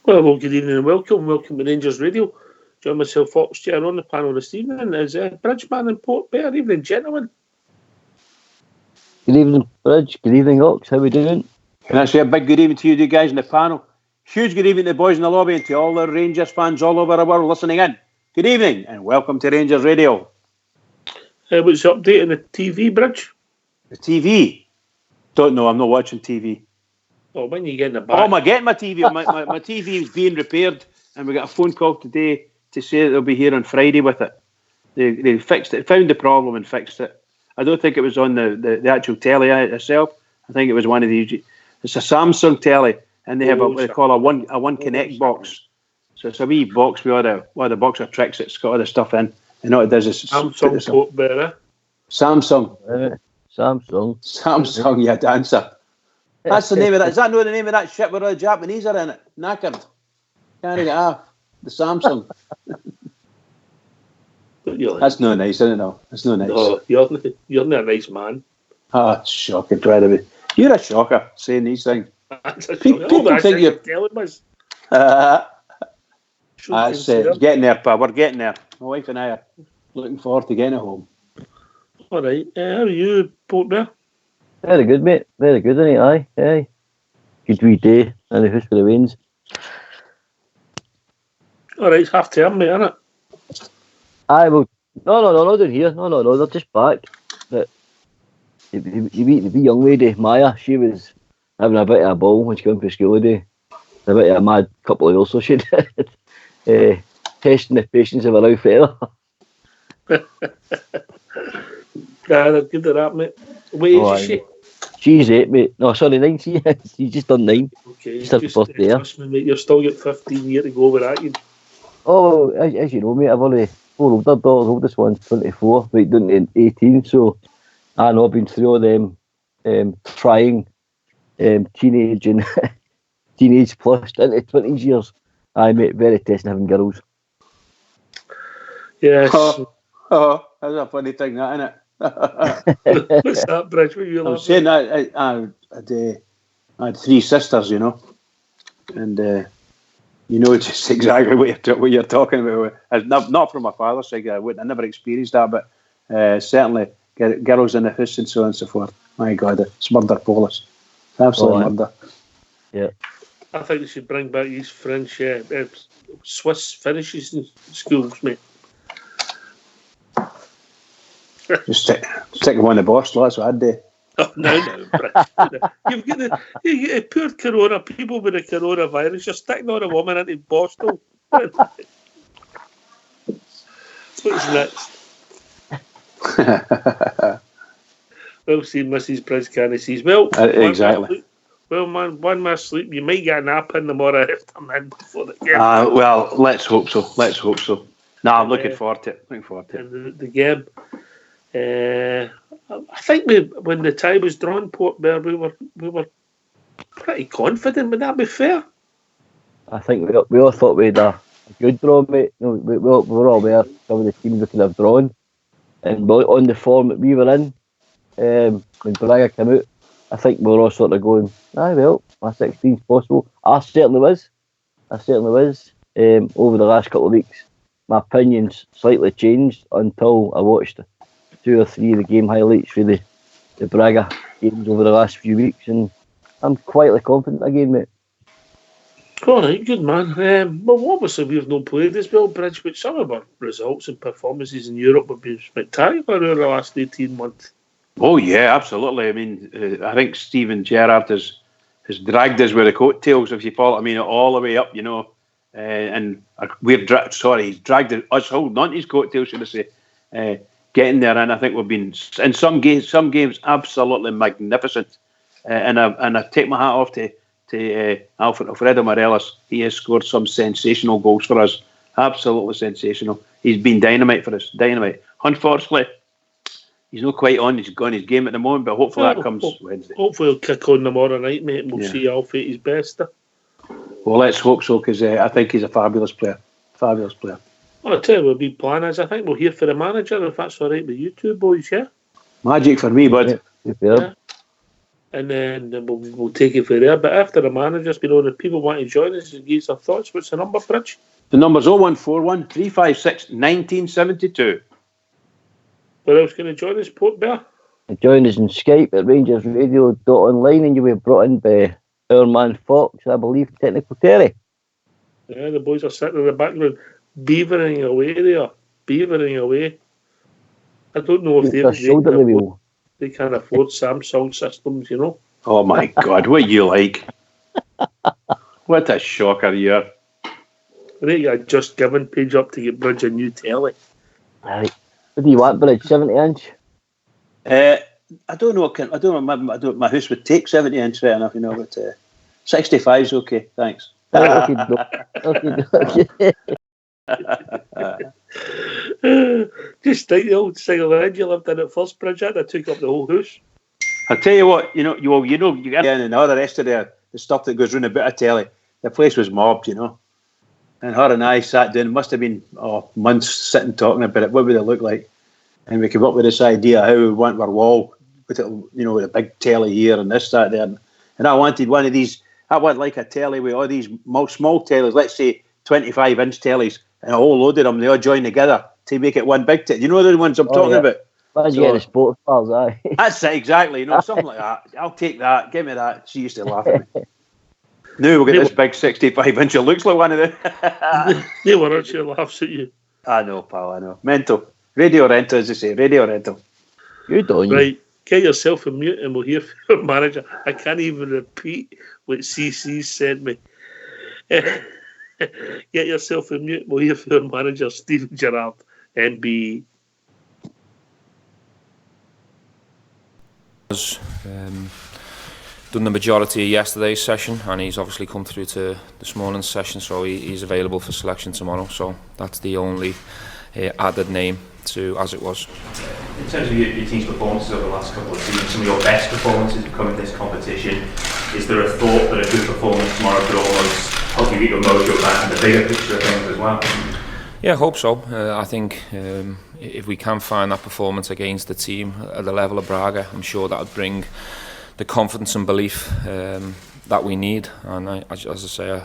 Well, good evening and welcome. Welcome to Rangers Radio. Join myself, Fox Chair, on the panel this evening is Bridgeman and Port Bear. Evening, gentlemen. Good evening, Bridge. Good evening, Ox. How we doing? Can I say a big good evening to you guys in the panel? Huge good evening to the boys in the lobby and to all the Rangers fans all over the world listening in. Good evening and welcome to Rangers Radio. What's the update on the TV, Bridge? The TV? Don't know, I'm not watching TV. Oh, when you get in the back? Oh, am I getting my TV? my TV is being repaired and we got a phone call today to say that they'll be here on Friday with it. They fixed it, found the problem and fixed it. I don't think it was on the actual telly itself. I think it was one of these. It's a Samsung telly and they have what they call a one connect box. So it's a wee box with all the box of tricks that's got all the stuff in. And all it does is Samsung Port Bear. Samsung. Samsung, you dancer. That's the name of that. Is that not the name of that ship where all the Japanese are in it? Knackered. Can't get off. The Samsung. That's no nice, isn't it? No, that's no nice. Oh, you're not a nice man. Ah, shocking, incredible. You're a shocker saying these things. People think you're telling us. That's it. Getting there, pal. We're getting there. My wife and I are looking forward to getting home. All right. How are you, Port Bear? Very good, mate. Very good, isn't it? Aye. Good wee day in the house for the Wains. All right, it's half term, mate, isn't it? Aye, well, no, they're here. No, they're just back. But the wee young lady, Maya, she was having a bit of a ball when she came for school today. A bit of a mad couple of years, so she did. Testing the patience of a Ralph Feather. They're good at that, mate. What age is she? She's 8, mate. No, sorry, 9. She's just done 9. Okay, just her birthday. Trust me, mate, you've still got 15 years to go with that. Oh, as you know, mate, I've only 4 older daughters. Oldest one's 24, right down to 18. So I know I've been through all them trying teenage and teenage plus into 20s years. Aye, mate, very testing having girls. Yes. Oh, that's a funny thing, that, isn't it? What's that, Bridge? What are you laughing? I was saying that I had 3 sisters, you know, and you know just exactly what you're talking about. Not from my father's side, I never experienced that, but certainly girls in the house and so on and so forth. My God, it's murder, Paulus. It's absolute murder. Yeah. I think they should bring back these French, Swiss finishes in schools, mate. Just stick one in the bottle, that's what I'd do. Oh, no, You've got the poor corona, people with the coronavirus, you're sticking on a woman into Boston. What's next? Well, see, Mrs. Prince Canny says, well, exactly. Well, man, one more sleep, you might get a nap in the morning if I'm in before the game. Well, let's hope so. No, I'm looking forward to it. And the game. I think when the tie was drawn, Port Bear, we were pretty confident. Would that be fair? I think we all thought we had a good draw, mate. No, we were all aware some of the teams we could have drawn, and on the form that we were in, when Braga came out, I think we were all sort of going, well, my 16's possible. I certainly was. Over the last couple of weeks, my opinions slightly changed until I watched 2 or 3 of the game highlights for the Braga games over the last few weeks, and I'm quietly confident again, mate. All right, good man. Well, obviously we've not played as well, Bridge, but some of our results and performances in Europe have been spectacular over the last 18 months. Oh yeah, absolutely. I mean, I think Steven Gerrard has dragged us with the coattails, if you follow. I mean, all the way up, you know, and he's dragged us holding on to his coattails, should I say? Getting there, and I think we've been in some games absolutely magnificent, and I take my hat off to Alfredo Morelos. He has scored some sensational goals for us, absolutely sensational. He's been dynamite for us, dynamite. Unfortunately, he's not quite on his game at the moment, but hopefully that comes Wednesday. Hopefully he'll kick on tomorrow night, mate, and we'll see Alfie at his best. Well, let's hope so, because I think he's a fabulous player. Well, I'll tell you what big plan is. I think we'll hear for the manager, if that's all right with you two boys, yeah? Magic for me, bud. Yeah. and then we'll take it from there. But after the manager's been on, if people want to join us and give us their thoughts, what's the number, Bridge? The number's 0141 356 1972. Where else can you join us, Port Bear? Join us on Skype at rangersradio.online, and you'll be brought in by our man Fox, I believe, Technical Terry. Yeah, the boys are sitting in the background, beavering away there. Beavering away. I don't know if they can afford Samsung systems, you know. Oh my God, what you like? What a shocker you are. I think I just given Page up to get Bridge a new telly. Right. What do you want, Bridge? 70-inch? I don't know. My house would take 70-inch right enough, you know, but 65 is okay. Thanks. Okay. Just think the old single end you lived in at first, Bridge. I took up the whole house. I'll tell you what, you get in and all the rest of the stuff that goes round a bit of telly. The place was mobbed, you know. And her and I sat down, must have been months sitting talking about it. What would it look like? And we came up with this idea how we want our wall with it, you know, with a big telly here and this, that, there. And I wanted one of these. I want like a telly with all these small tellies, let's say 25-inch tellies, and a whole load of them. They all join together to make it one big telly. You know the ones I'm talking about? Imagine getting the sports bars, aye. That's it, exactly. You know, something like that. I'll take that. Give me that. She used to laugh at me. Now we'll get this big 65-inch. It looks like one of them. They were actually laughs at you. I know, pal. I know. Mental. Radio rental, as they say. Radio rental. Good on you. Right. Get yourself on mute and we'll hear from your manager. I can't even repeat what CC said me. Get yourself on mute. We'll hear from your manager, Stephen Gerrard, NBE. Done the majority of yesterday's session, and he's obviously come through to this morning's session, so he's available for selection tomorrow. So that's the only added name to as it was. In terms of your team's performances over the last couple of seasons, some of your best performances have come in this competition. Is there a thought that a good performance tomorrow could almost help you get your mojo back in the bigger picture of things as well? Yeah, I hope so. I think if we can find that performance against the team at the level of Braga, I'm sure that would bring the confidence and belief that we need. And as I say,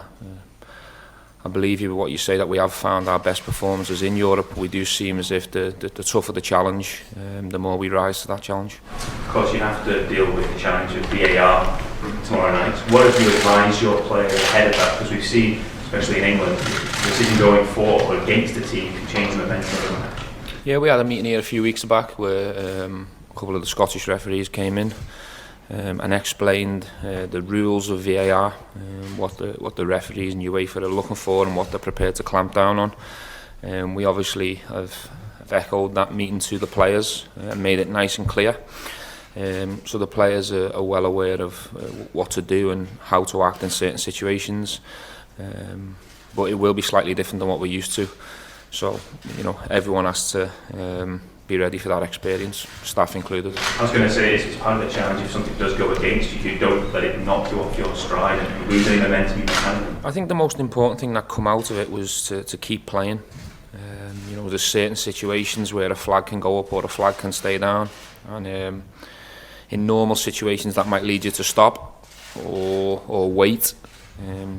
I believe you with what you say, that we have found our best performances in Europe. We do seem as if the tougher the challenge, the more we rise to that challenge. Of course, you have to deal with the challenge of VAR tomorrow night. What have you advised your players ahead of that? Because we've seen, especially in England, the decision going for or against the team can change the momentum of the match. Yeah, we had a meeting here a few weeks back where a couple of the Scottish referees came in and explained the rules of VAR, what the referees and UEFA are looking for and what they're prepared to clamp down on. We obviously have echoed that meeting to the players and made it nice and clear. So the players are well aware of what to do and how to act in certain situations. But it will be slightly different than what we're used to. So, you know, everyone has to be ready for that experience, staff included. I was going to say, it's part of the challenge if something does go against you, don't let it knock you off your stride and lose any momentum you can. I think the most important thing that come out of it was to keep playing. You know, there's certain situations where a flag can go up or a flag can stay down, and in normal situations that might lead you to stop or wait.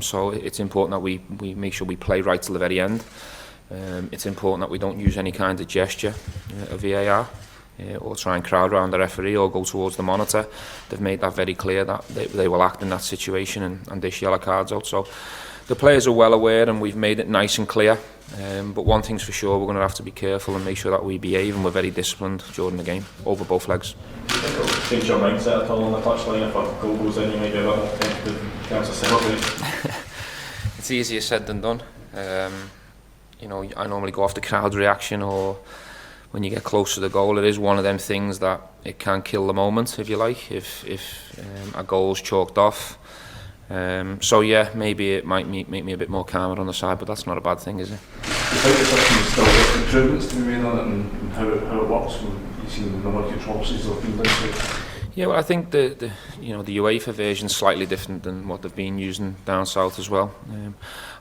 So it's important that we make sure we play right till the very end. It's important that we don't use any kind of gesture of VAR or try and crowd around the referee or go towards the monitor. They've made that very clear that they will act in that situation and dish yellow cards out. So the players are well aware and we've made it nice and clear. But one thing's for sure, we're going to have to be careful and make sure that we behave and we're very disciplined during the game, over both legs. Change your mindset at all on the touchline? If a goal goes in, you might be a bit more confident to celebrate. It's easier said than done. You know, I normally go off the crowd reaction, or when you get close to the goal, it is one of them things that it can kill the moment, if you like, if a goal's chalked off. So yeah, maybe it might make me a bit more calmer on the side, but that's not a bad thing, is it? You think the system is still got improvements to be made on it, and how it works when you've seen the number of controversies that have been done to it? Yeah, well, I think the UEFA version is slightly different than what they've been using down south as well.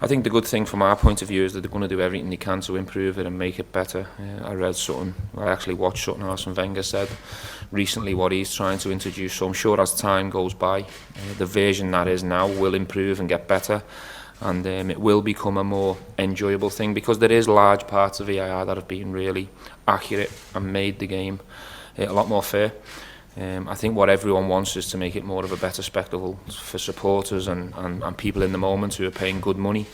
I think the good thing from our point of view is that they're going to do everything they can to improve it and make it better. I actually watched something Arsene Wenger said recently what he's trying to introduce, so I'm sure as time goes by, the version that is now will improve and get better, and it will become a more enjoyable thing, because there is large parts of VAR that have been really accurate and made the game a lot more fair. I think what everyone wants is to make it more of a better spectacle for supporters and people in the moment who are paying good money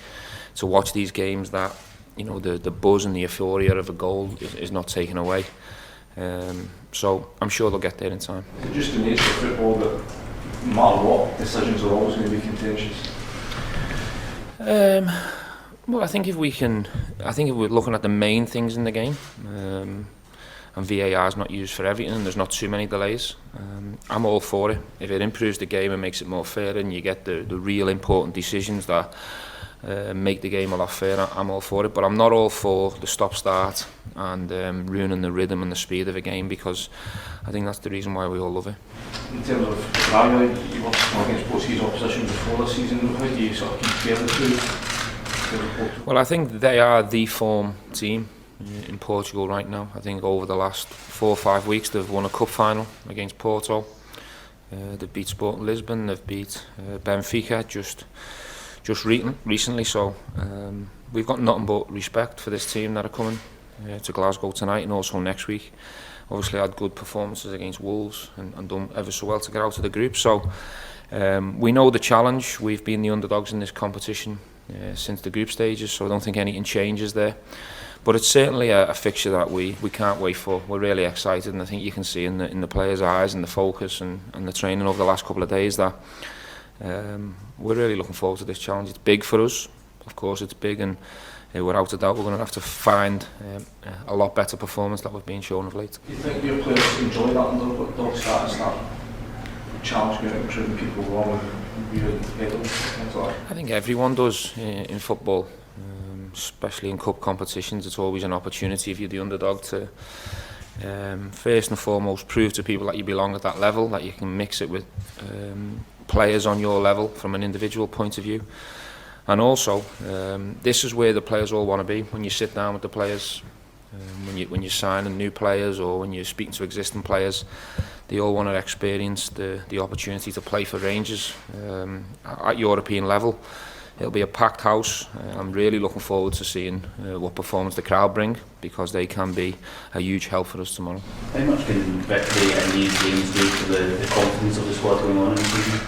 to watch these games, that the buzz and the euphoria of a goal is not taken away. So I'm sure they'll get there in time. Just the nature of football that no matter what, decisions are always going to be contentious. Well, I think if we're looking at the main things in the game, and VAR is not used for everything, and there's not too many delays, I'm all for it. If it improves the game and makes it more fair, and you get the real important decisions that make the game a lot fairer, I'm all for it. But I'm not all for the stop-start and ruining the rhythm and the speed of a game, because I think that's the reason why we all love it. In terms of Braga, you watched against Portuguese opposition before this season. How do you sort of compare the two? Well, I think they are the form team in Portugal right now. I think over the last 4 or 5 weeks they've won a cup final against Porto. They've beat Sporting Lisbon. They've beat Benfica just recently. So we've got nothing but respect for this team that are coming to Glasgow tonight and also next week. Obviously had good performances against Wolves and done ever so well to get out of the group. So we know the challenge. We've been the underdogs in this competition since the group stages, so I don't think anything changes there. But it's certainly a fixture that we can't wait for. We're really excited, and I think you can see in the players' eyes and the focus and the training over the last couple of days that we're really looking forward to this challenge. It's big for us, of course it's big, and without a doubt we're going to have to find a lot better performance that we've been shown of late. Do you think your players enjoy that underdog status, that challenge going and proving people wrong and being head of things like that? I think everyone does in football. Especially in cup competitions, it's always an opportunity if you're the underdog to first and foremost prove to people that you belong at that level, that you can mix it with players on your level from an individual point of view. And also, this is where the players all want to be. When you sit down with the players, when you're signing new players or when you're speaking to existing players, they all want to experience the opportunity to play for Rangers at European level. It'll be a packed house. I'm really looking forward to seeing what performance the crowd bring, because they can be a huge help for us tomorrow. How much can victory in these games do to the confidence of the squad going on in the season?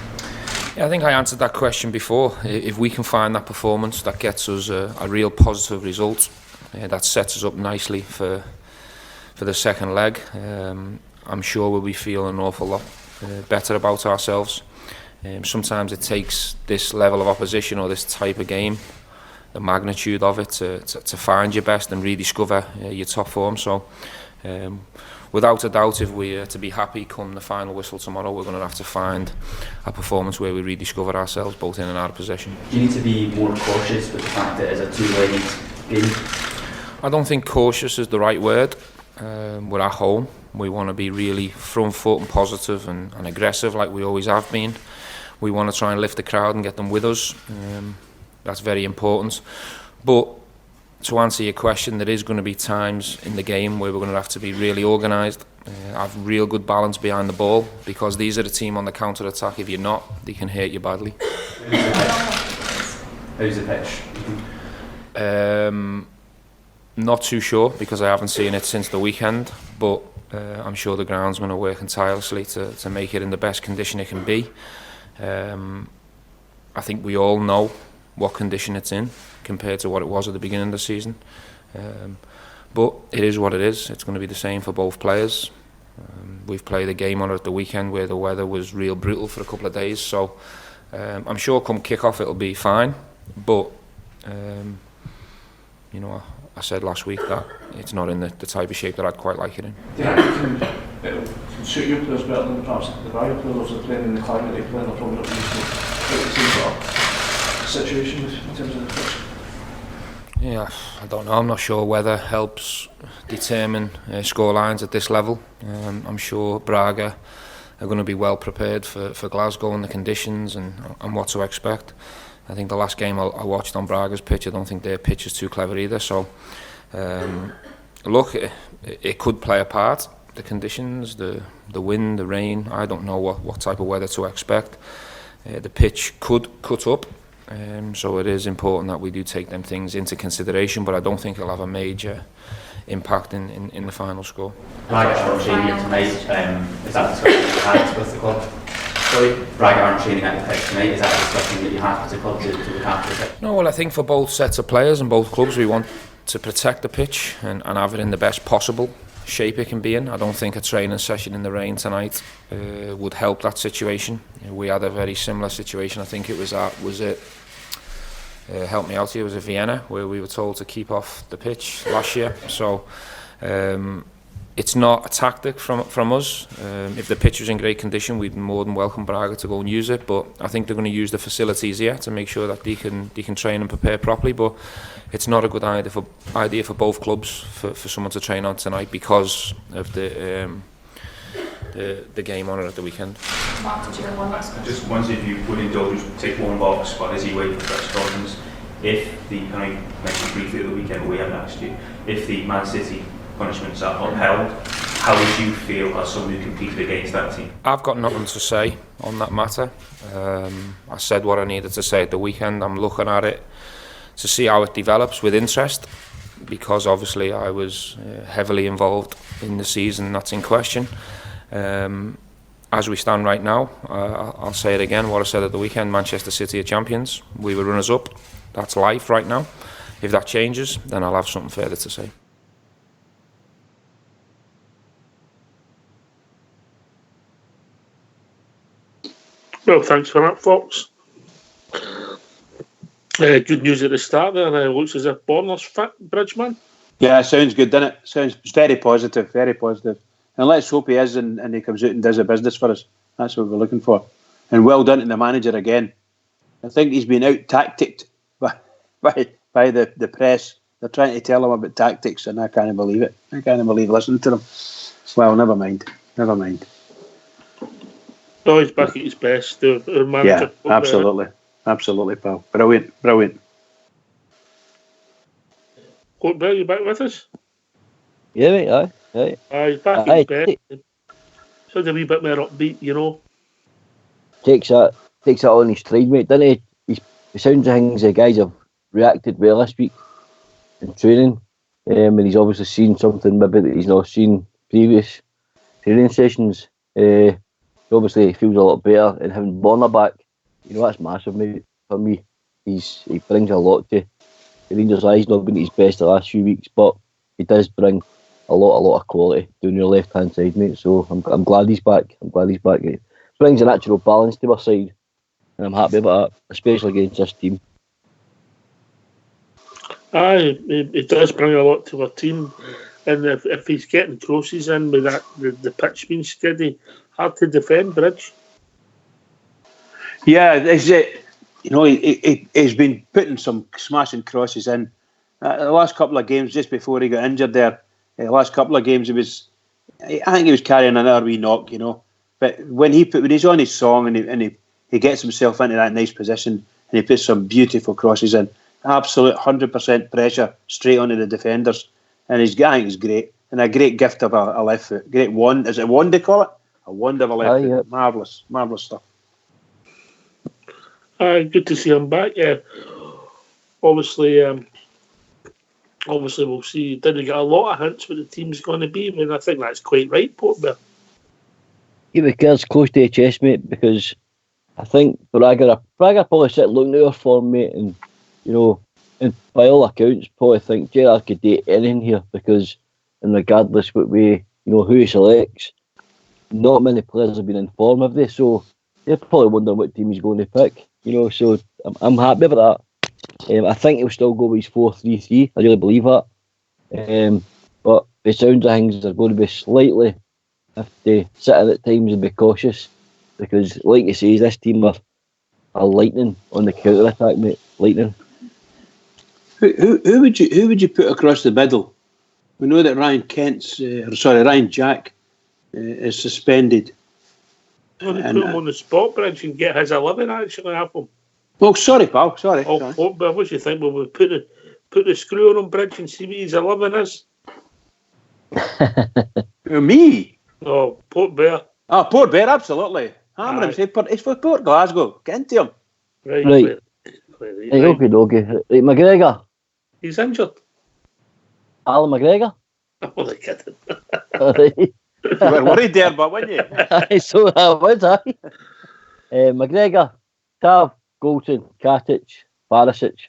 Yeah, I think I answered that question before. If we can find that performance that gets us a real positive result, that sets us up nicely for the second leg, I'm sure we'll be feeling an awful lot better about ourselves. Sometimes it takes this level of opposition or this type of game, the magnitude of it, to find your best and rediscover your top form. So without a doubt, if we're to be happy come the final whistle tomorrow, we're going to have to find a performance where we rediscover ourselves both in and out of possession. Do you need to be more cautious with the fact that it's a two-legged game? I don't think cautious is the right word. We're at home. We want to be really front foot and positive and aggressive like we always have been. We want to try and lift the crowd and get them with us. That's very important. But to answer your question, there is going to be times in the game where we're going to have to be really organised, have real good balance behind the ball, because these are the team on the counter-attack. If you're not, they can hurt you badly. How's the pitch? Not too sure, because I haven't seen it since the weekend, but I'm sure the ground's going to work tirelessly to make it in the best condition it can be. I think we all know what condition it's in compared to what it was at the beginning of the season. But it is what it is. It's going to be the same for both players. We've played a game on it at the weekend where the weather was real brutal for a couple of days. So I'm sure come kick-off it'll be fine. But, I said last week that it's not in the type of shape that I'd quite like it in. Yeah, it'll suit your players better than perhaps the Braga players are playing in the climate they play, and they're probably not used to the same sort of situation in terms of the pitch. Yeah, I don't know. I'm not sure weather helps determine score lines at this level. I'm sure Braga going to be well prepared for Glasgow and the conditions and what to expect. I think the last game I watched on Braga's pitch, I don't think their pitch is too clever either. So, look, it could play a part. The conditions, the wind, the rain. I don't know what type of weather to expect. The pitch could cut up. So it is important that we do take them things into consideration, but I don't think it'll have a major impact in the final score. Braga aren't training tonight. Is that discussion that you had with the club? Sorry? Braga aren't training at the pitch tonight. Is that a discussion that you had with the club to look after the pitch? No, well, I think for both sets of players and both clubs, we want to protect the pitch and have it in the best possible shape it can be in. I don't think a training session in the rain tonight would help that situation. We had a very similar situation. I think it was help me out here, was it Vienna, where we were told to keep off the pitch last year. So it's not a tactic from us. If the pitch was in great condition, we'd more than welcome Braga to go and use it, but I think they're going to use the facilities here to make sure that they can train and prepare properly. But it's not a good idea for both clubs for someone to train on tonight because of the game on it at the weekend. Mark, did you have one last question? I just wondered if you would indulge, take one box, but as you wait for press conference, if the, I mentioned briefly at the weekend, but we haven't asked you, if the Man City punishments are upheld, how would you feel as someone who competed against that team? I've got nothing to say on that matter. I said what I needed to say at the weekend. I'm looking at it to see how it develops with interest, because obviously I was heavily involved in the season that's in question. As we stand right now, I'll say it again, what I said at the weekend, Manchester City are champions. We were runners up. That's life right now. If that changes, then I'll have something further to say. Well, thanks for that, Fox. Good news at the start there, and it looks as if Borner's fit, Bridgeman. Yeah, sounds good, doesn't it? Sounds very positive, very positive. And let's hope he is and he comes out and does a business for us. That's what we're looking for. And well done to the manager again. I think he's been out tacticked by the press. They're trying to tell him about tactics, and I can't believe it. I can't believe listening to them. Well, never mind. No, he's back at his best. Our manager. Yeah, absolutely, pal. Brilliant. Court Bell, you back with us? Yeah, mate, aye. He's back at his best. Sounds a wee bit more upbeat, you know. Takes that on his stride, mate, doesn't he? He sounds like things the guys have reacted well this week in training. And he's obviously seen something maybe that he's not seen previous training sessions. Obviously he feels a lot better, and having Borner back, you know, that's massive, mate, for me. He brings a lot to Rangers. He's not been at his best the last few weeks, but he does bring a lot of quality down your left hand side, mate. So I'm glad he's back. It brings a natural balance to our side, and I'm happy about that, especially against this team. Aye, it does bring a lot to our team, and if he's getting crosses in with that, the pitch being steady, hard to defend, Bridge. Yeah, is it? You know, he's been putting some smashing crosses in. The last couple of games, just before he got injured there, the last couple of games, I think he was carrying another wee knock, you know. But when he's on his song and he gets himself into that nice position and he puts some beautiful crosses in, absolute 100% pressure straight onto the defenders, and I think he's great, and a great gift of a left foot. Great wand, is it wand they call it? A wand of a left foot. Yeah. Marvellous stuff. Good to see him back. Yeah, obviously we'll see. Didn't get a lot of hints what the team's going to be. I mean, I think that's quite right, Portman. Keep the cards close to your chest, mate, because I think Braga probably sit looking at our form, mate, and you know, and by all accounts, probably think Gerrard could do anything here, because, and regardless who he selects, not many players have been informed of this, so they're probably wondering what team he's going to pick. You know, so I'm happy about that. I think he'll still go with his 4-3-3. I really believe that. But the sounds of things are going to be slightly, have to sit in at times and be cautious, because, like you say, this team are lightning on the counter attack, mate. Lightning. Who would you put across the middle? We know that Ryan Jack is suspended. Well, they put him on the spot, Bridge, and get his 11 actually off him. Oh, sorry, pal. Sorry. Oh, but what do you think? Well, we put the screw on him, Bridge, and see what his 11 is. Me? Oh, Port Bear. Oh, Port Bear, absolutely. Hammer him. It's for Port Glasgow. Get into him. Right. Okay. Right, McGregor. He's injured. Alan McGregor. I'm only kidding. You were worried there, but weren't you? So I was, McGregor, Tav, Goulton, Katic, Barisic,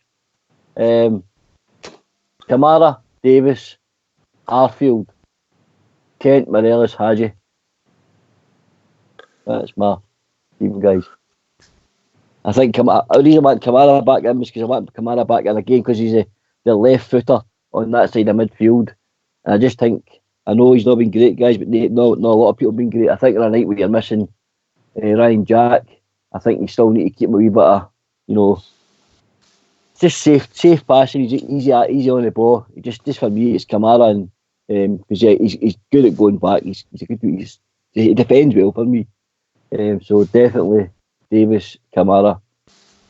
Kamara, Davis, Arfield, Kent, Morelos, Hadji. That's my team, guys. I think the reason I want Kamara back in is because I want Kamara back in again because he's the left footer on that side of midfield. And I just think, I know he's not been great, guys, but not a lot of people have been great. I think on a night where you're missing Ryan Jack, I think you still need to keep him a wee bit of, just safe passing. He's easy on the ball. Just for me, it's Kamara, and because he's good at going back. He defends well for me. So definitely Davis, Kamara,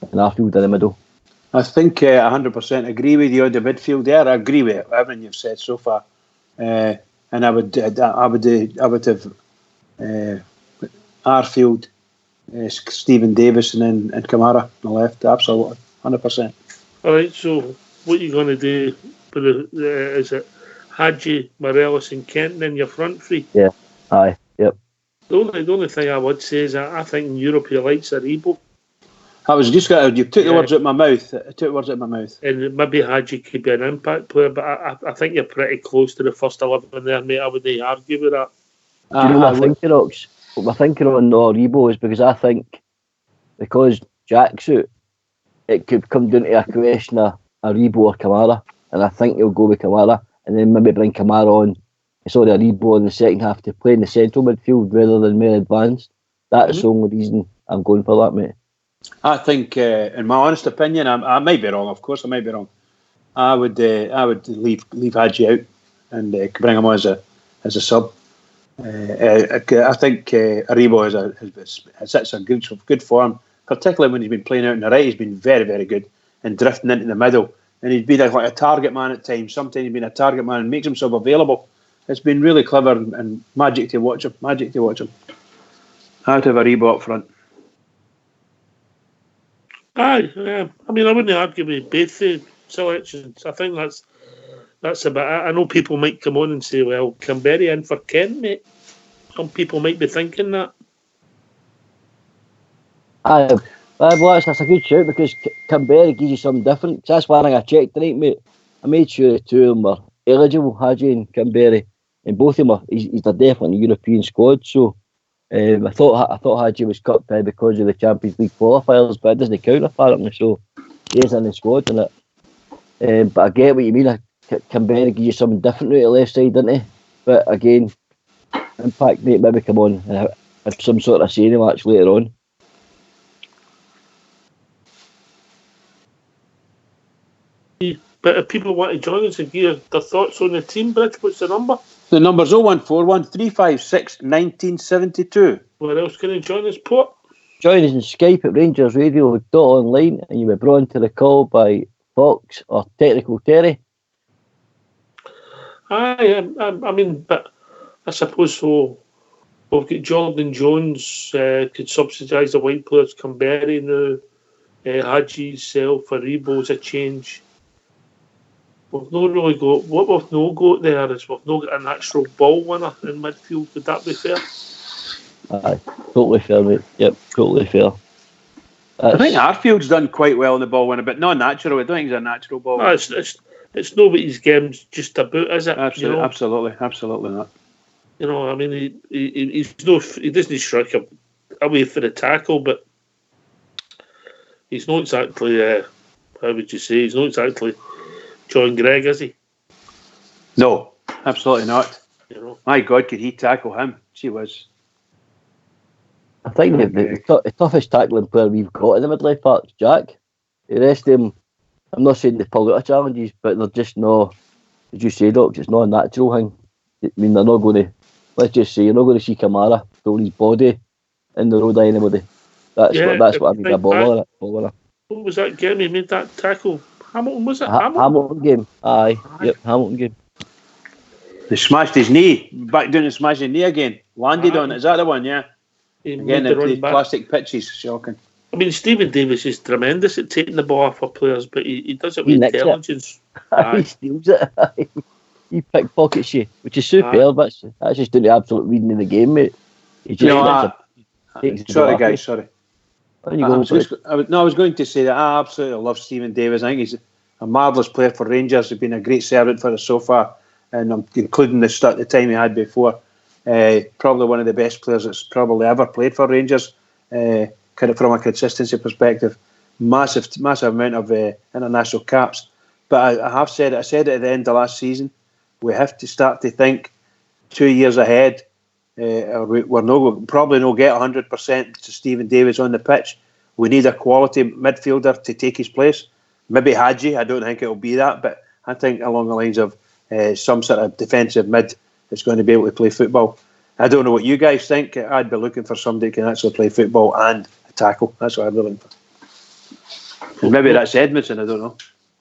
and Arfield in the middle. I think 100% agree with you on the midfield there. I agree with everything you've said so far. And I would have Arfield, Stephen Davis, and Kamara on the left. Absolutely, 100%. All right. So what are you going to do? Is it Hadji, Morelos, and Kent, and then your front three? Yeah. Aye. Yep. The only thing I would say is that I think in Europe he likes Aribo. I was just going to. You took the words out of my mouth. And maybe Hadji could be an impact player, but I think you're pretty close to the first 11 there, mate. I wouldn't argue with that. Do you know what I'm thinking, Ox? What I'm thinking on Aribo is because I think because Jack's out, it could come down to a question of Aribo or Kamara, and I think he'll go with Kamara, and then maybe bring Kamara on. Aribo in the second half to play in the central midfield rather than more advanced. That's the only reason I'm going for that, mate. I think, in my honest opinion, I might be wrong. Of course, I might be wrong. I would leave Hadji out and bring him on as a sub. I think Aribo sits in good form, particularly when he's been playing out on the right. He's been very, very good and drifting into the middle. And he's been like a target man at times. Sometimes he's been a target man and makes himself available. It's been really clever and magic to watch him. I'd have Aribo up front. Aye, I mean, I wouldn't argue with both the selections. I think that's a bit. I know people might come on and say, "Well, Canberra in for Kent, mate." Some people might be thinking that. Aye, well, that's a good shout because Canberra gives you something different. That's one thing I checked tonight, mate. I made sure the two of them were eligible, Hadji and Canberra, and both of them he's definitely in the European squad. So. I thought Hadji was cut by because of the Champions League qualifiers, but it doesn't count apparently, so he is in the squad in it. But I get what you mean. Canberra gives you something different out of the left side, doesn't he? But again, Impact maybe come on and have some sort of saying match later on. But if people want to join us and give their thoughts on the team, Bridge, what's the number? The number's 0141 356 1972. Where else can you join us, Port? Join us on Skype at rangersradio.online and you'll be brought to the call by Fox or Technical Terry. Aye, I mean, but I suppose so. We've got Jordan Jones could subsidise the white players, Canberra now, Hadji's self, Aribo's a change. We've not really got, what we've not got there is we've not got a natural ball winner in midfield. Would that be fair? Aye, totally fair, mate. Yep, totally fair. I think Arfield's done quite well in the ball winner, but not natural. I don't think he's a natural ball winner. It's nobody's game's just about, is it? Absolutely not. You know, I mean, he doesn't shrink away for the tackle, but he's not exactly, how would you say, he's not exactly John Gregg, is he? No, absolutely not. You know, my God, could he tackle him? She was. I think the toughest tackling player we've got in the mid-left part is Jack. The rest of them, I'm not saying they pull out of challenges, but they're just not, as you say, Doc, it's not a natural thing. I mean, they're not going to, let's just say, you're not going to see Kamara throwing his body in the road of anybody. That's what I mean. A baller. What was that game? He made that tackle. Hamilton, was it? Hamilton game. Aye. Yep, Hamilton game. He smashed his knee, back down and smashed his knee again. Landed on it. Is that the one? Yeah. Again, the plastic pitches. Shocking. I mean, Stephen Davis is tremendous at taking the ball off for players, but he does it with intelligence. He steals it. He pickpockets you, which is superb. That's just doing the absolute reading of the game, mate. Sorry, guys. Sorry. I was going to say that I absolutely love Stephen Davis. I think he's a marvellous player for Rangers. He's been a great servant for us so far, and I'm including the time he had before. Probably one of the best players that's probably ever played for Rangers. Kind of from a consistency perspective, massive amount of international caps. But I have said it. I said it at the end of last season. We have to start to think 2 years ahead. We're probably not get 100% to Stephen Davis on the pitch. We need a quality midfielder to take his place. Maybe Hadji. I don't think it'll be that, but I think along the lines of some sort of defensive mid that's going to be able to play football. I don't know what you guys think. I'd be looking for somebody who can actually play football and tackle. That's what I'd be looking for. And maybe that's Edmondson. I don't know.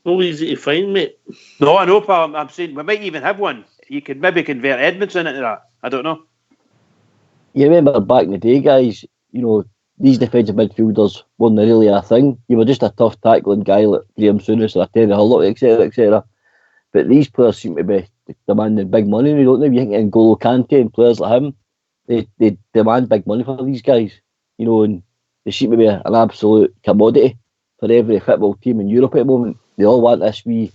No easy to find, mate. No, I know, pal. I'm saying we might even have one. You could maybe convert Edmondson into that. I don't know. You remember back in the day, guys, these defensive midfielders weren't really a thing. You were just a tough tackling guy like Graham Souness or Terry Hurley, etc., etc. But these players seem to be demanding big money. You don't know if you think N'Golo Kante and players like him, they demand big money for these guys. And they seem to be an absolute commodity for every football team in Europe at the moment. They all want this wee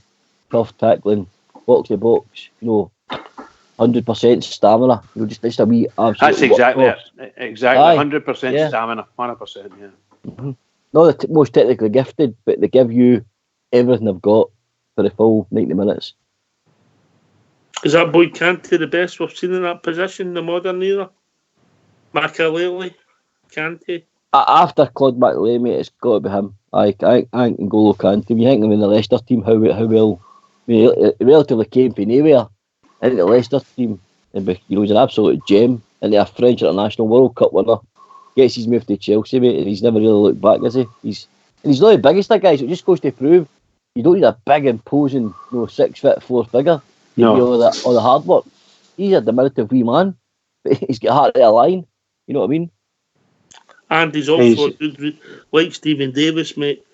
tough tackling, box to box, 100% stamina. Just a wee absolute. That's exactly it. Exactly, 100% stamina, 100%. Yeah. Mm-hmm. Not the most technically gifted, but they give you everything they've got for the full 90 minutes. Is that boy Kante the best we've seen in that position in the modern era? Makelele, Kante. After Claude Makelele, mate, it's got to be him. I think N'Golo Kante. If you think of him in the Leicester team, how well, he relatively came from nowhere into the Leicester team, and he's an absolute gem. Into a French international World Cup winner, gets his move to Chelsea, mate, and he's never really looked back, has he? He's not the biggest of guys. So it just goes to prove you don't need a big, imposing, 6'4" figure. No. All the hard work. He's a diminutive wee man, but he's got heart of a lion. You know what I mean? And he's also a good, like Stephen Davis, mate.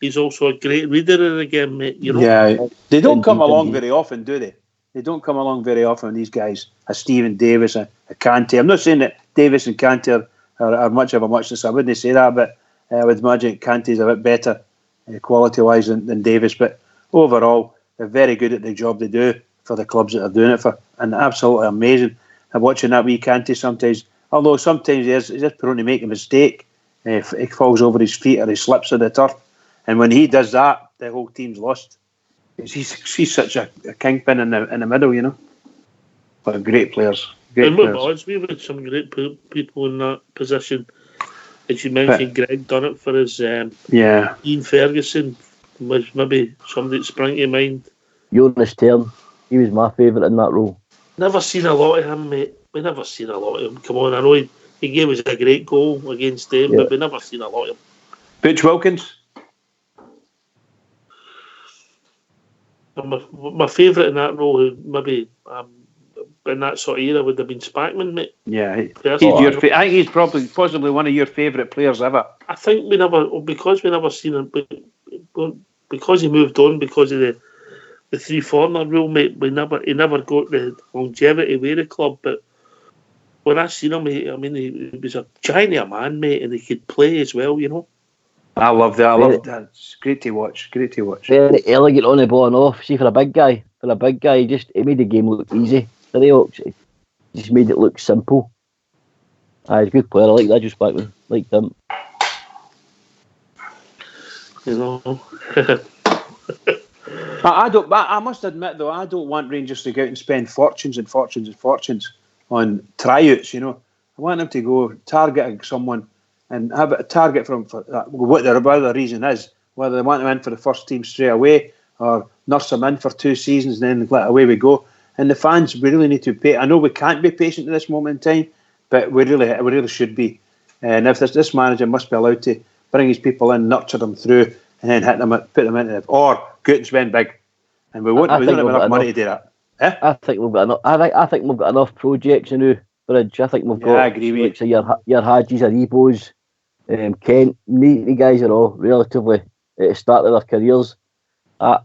He's also a great reader of the game, mate. Yeah, they don't come along very often, do they? They don't come along very often. These guys, a Stephen Davis, a Kante. I'm not saying that Davis and Kante are much of a muchness. I wouldn't say that, but I would imagine Kante's a bit better quality-wise than Davis. But overall, they're very good at the job they do for the clubs that they're doing it for, and absolutely amazing. I'm watching that wee Kante sometimes. Although sometimes he's just prone to make a mistake. If he falls over his feet or he slips on the turf. And when he does that, the whole team's lost. He's such a kingpin in the middle, But great players. We've had some great people in that position. As you mentioned, Greg done it for his Ian Ferguson was maybe somebody that sprang to mind. Jonas Tern, he was my favourite in that role. Never seen a lot of him, mate. We never seen a lot of him. Come on, I know he gave us a great goal against them, but we never seen a lot of him. Butch Wilkins? My favourite in that role, maybe in that sort of era, would have been Spackman, mate. Yeah, I think he's possibly one of your favourite players ever. I think because we never seen him, because he moved on because of the 3 foreigner rule, mate. He never got the longevity with the club, but when I seen him, he was a giant of a man, mate, and he could play as well, I love that. I love that. It's great to watch. Very elegant on the ball and off. See, for a big guy, he made the game look easy. He just made it look simple. He's a good player. I like that, just Spackman. Liked him. I must admit though, I don't want Rangers to go out and spend fortunes and fortunes and fortunes on tryouts. I want them to go target someone and have a target for whatever the reason is, whether they want them in for the first team straight away or nurse them in for 2 seasons and then away we go. And the fans, we really need to pay. I know we can't be patient at this moment in time, but we really should be. And if this manager must be allowed to bring his people in, nurture them through, and then put them into it, or go out and spend big. And we don't have enough money to do that. I think we've got enough. I think we've got enough projects in the Bridge. I think we've got. I agree with you. Your Hadjis, your Ebos, Kent. The guys are all relatively at the start of their careers. I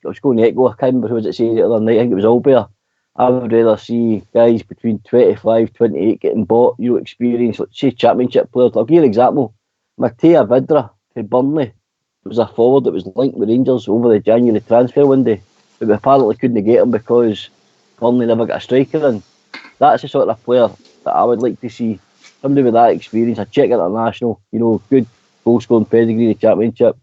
was going to echo. I can't remember who was it saying the other night. I think it was Albert. I would rather see guys between 25, 28 getting bought, experience, let's say championship players. I'll give you an example. Matea Vidra to Burnley was a forward that was linked with Rangers over the January transfer window, but we apparently couldn't get him because Burnley never got a striker in. That's the sort of player that I would like to see. Somebody with that experience, a Czech international, good goal scoring pedigree in the championship.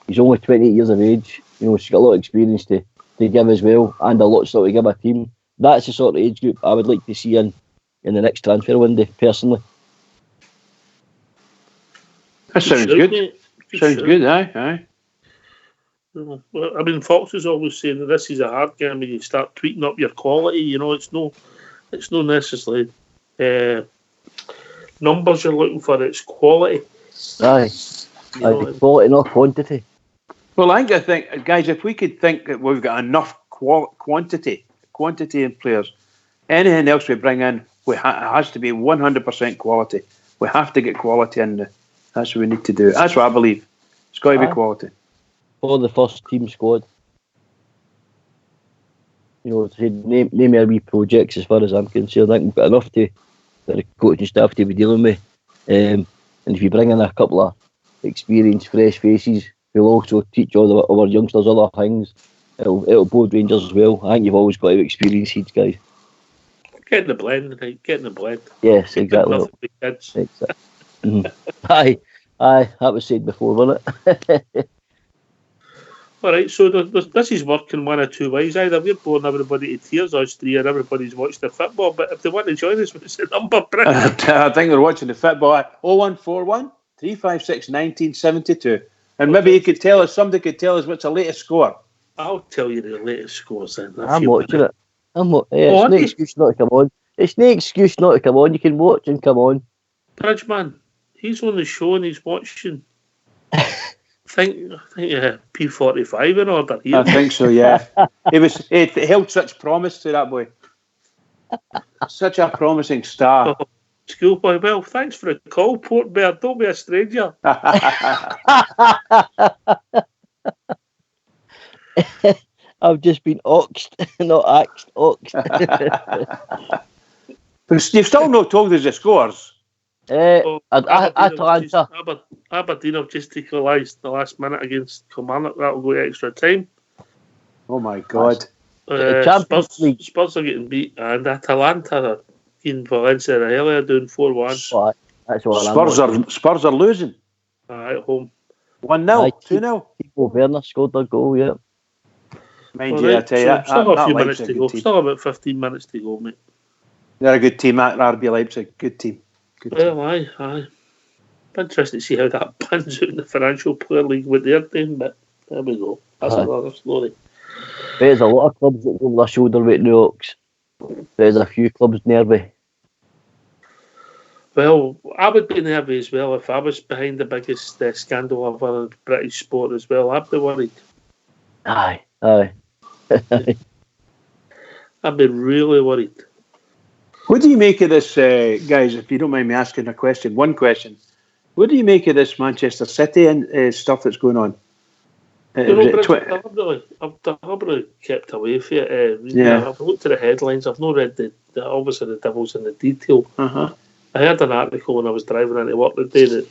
He's only 28 years of age. He's got a lot of experience to give as well, and a lot still to give a team. That's the sort of age group I would like to see in the next transfer window, personally. That sounds good. Sounds good, aye. Well, I mean, Fox is always saying that this is a hard game when you start tweaking up your quality. It's no necessarily numbers you're looking for. It's quality. Aye, quality, not quantity. Well, I think, guys, if we could think that we've got enough quantity in players, anything else we bring in, it has to be 100% quality. We have to get quality in there. That's what we need to do. That's what I believe. It's got to be quality. For the first team squad. Name your wee projects as far as I'm concerned. I think we've got enough for the coaching staff to be dealing with. And if you bring in a couple of experienced, fresh faces who'll also teach all our youngsters other things, it'll bode Rangers as well. I think you've always got to experience these guys. Getting the blend, right? Getting the blend. Yes, exactly. Exactly. Aye, that was said before, wasn't it? All right, so this is working one or two ways. Either we're boring everybody to tears, us three, and everybody's watched the football. But if they want to join us, what's the number? I think they're watching the football. 0141 356 1972. And maybe you could tell us, somebody could tell us what's the latest score. I'll tell you the latest scores then. I'm watching it. It's no excuse not to come on. It's no excuse not to come on. You can watch and come on. Bridgeman, he's on the show and he's watching. I think P45 in order here. I think so, yeah. He held such promise to that boy. Such a promising star. Oh, schoolboy, well, thanks for the call, Port Bear. Don't be a stranger. I've just been oxed, not axed, oxed. But you've still not told us the scores. Atalanta. Aberdeen have just equalised the last minute against Kilmarnock. That'll go to extra time. Oh my God. Spurs are getting beat, and Atalanta are in Valencia earlier doing 4-1. That's what Spurs are losing. At home. 1-0, 2-0. Timo Werner scored a goal, yeah. Mind you, I tell you, still a few minutes to go. Still about 15 minutes to go, mate. They're a good team, RB Leipzig. Good team. Well, aye. I'm interested to see how that pans out in the Financial Player League with their team, but there we go. That's another story. There's a lot of clubs that go their shoulder with New Oaks. There's a few clubs nervy. Well, I would be nervy as well if I was behind the biggest scandal ever in British sport as well. I'd be worried. Aye. I'd be really worried. What do you make of this, guys, if you don't mind me asking a question? One question. What do you make of this Manchester City and stuff that's going on? I've deliberately kept away from it. I've looked at the headlines. I've not read obviously the devil's in the detail. I heard an article when I was driving into work today that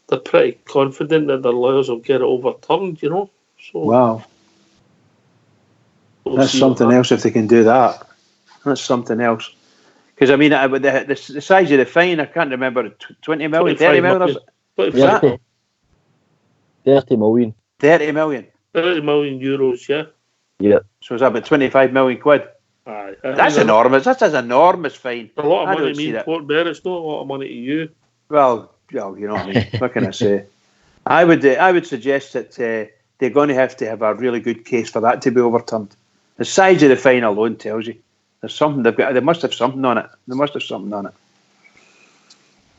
they're pretty confident that their lawyers will get it overturned, So, wow. That's something else if they can do that. That's something else. Because, I mean, the size of the fine, I can't remember, 20 million, 30 million? 30 million. 30 million? 30 million euros, yeah. Yeah. So it's about 25 million quid. Aye. That's enormous. That's an enormous fine. A lot of money to me, Port Bear. It's not a lot of money to you. Well, you know what I mean. What can I say? I would suggest that they're going to have a really good case for that to be overturned. The size of the fine alone tells you there's something they must have something on it. They must have something on it.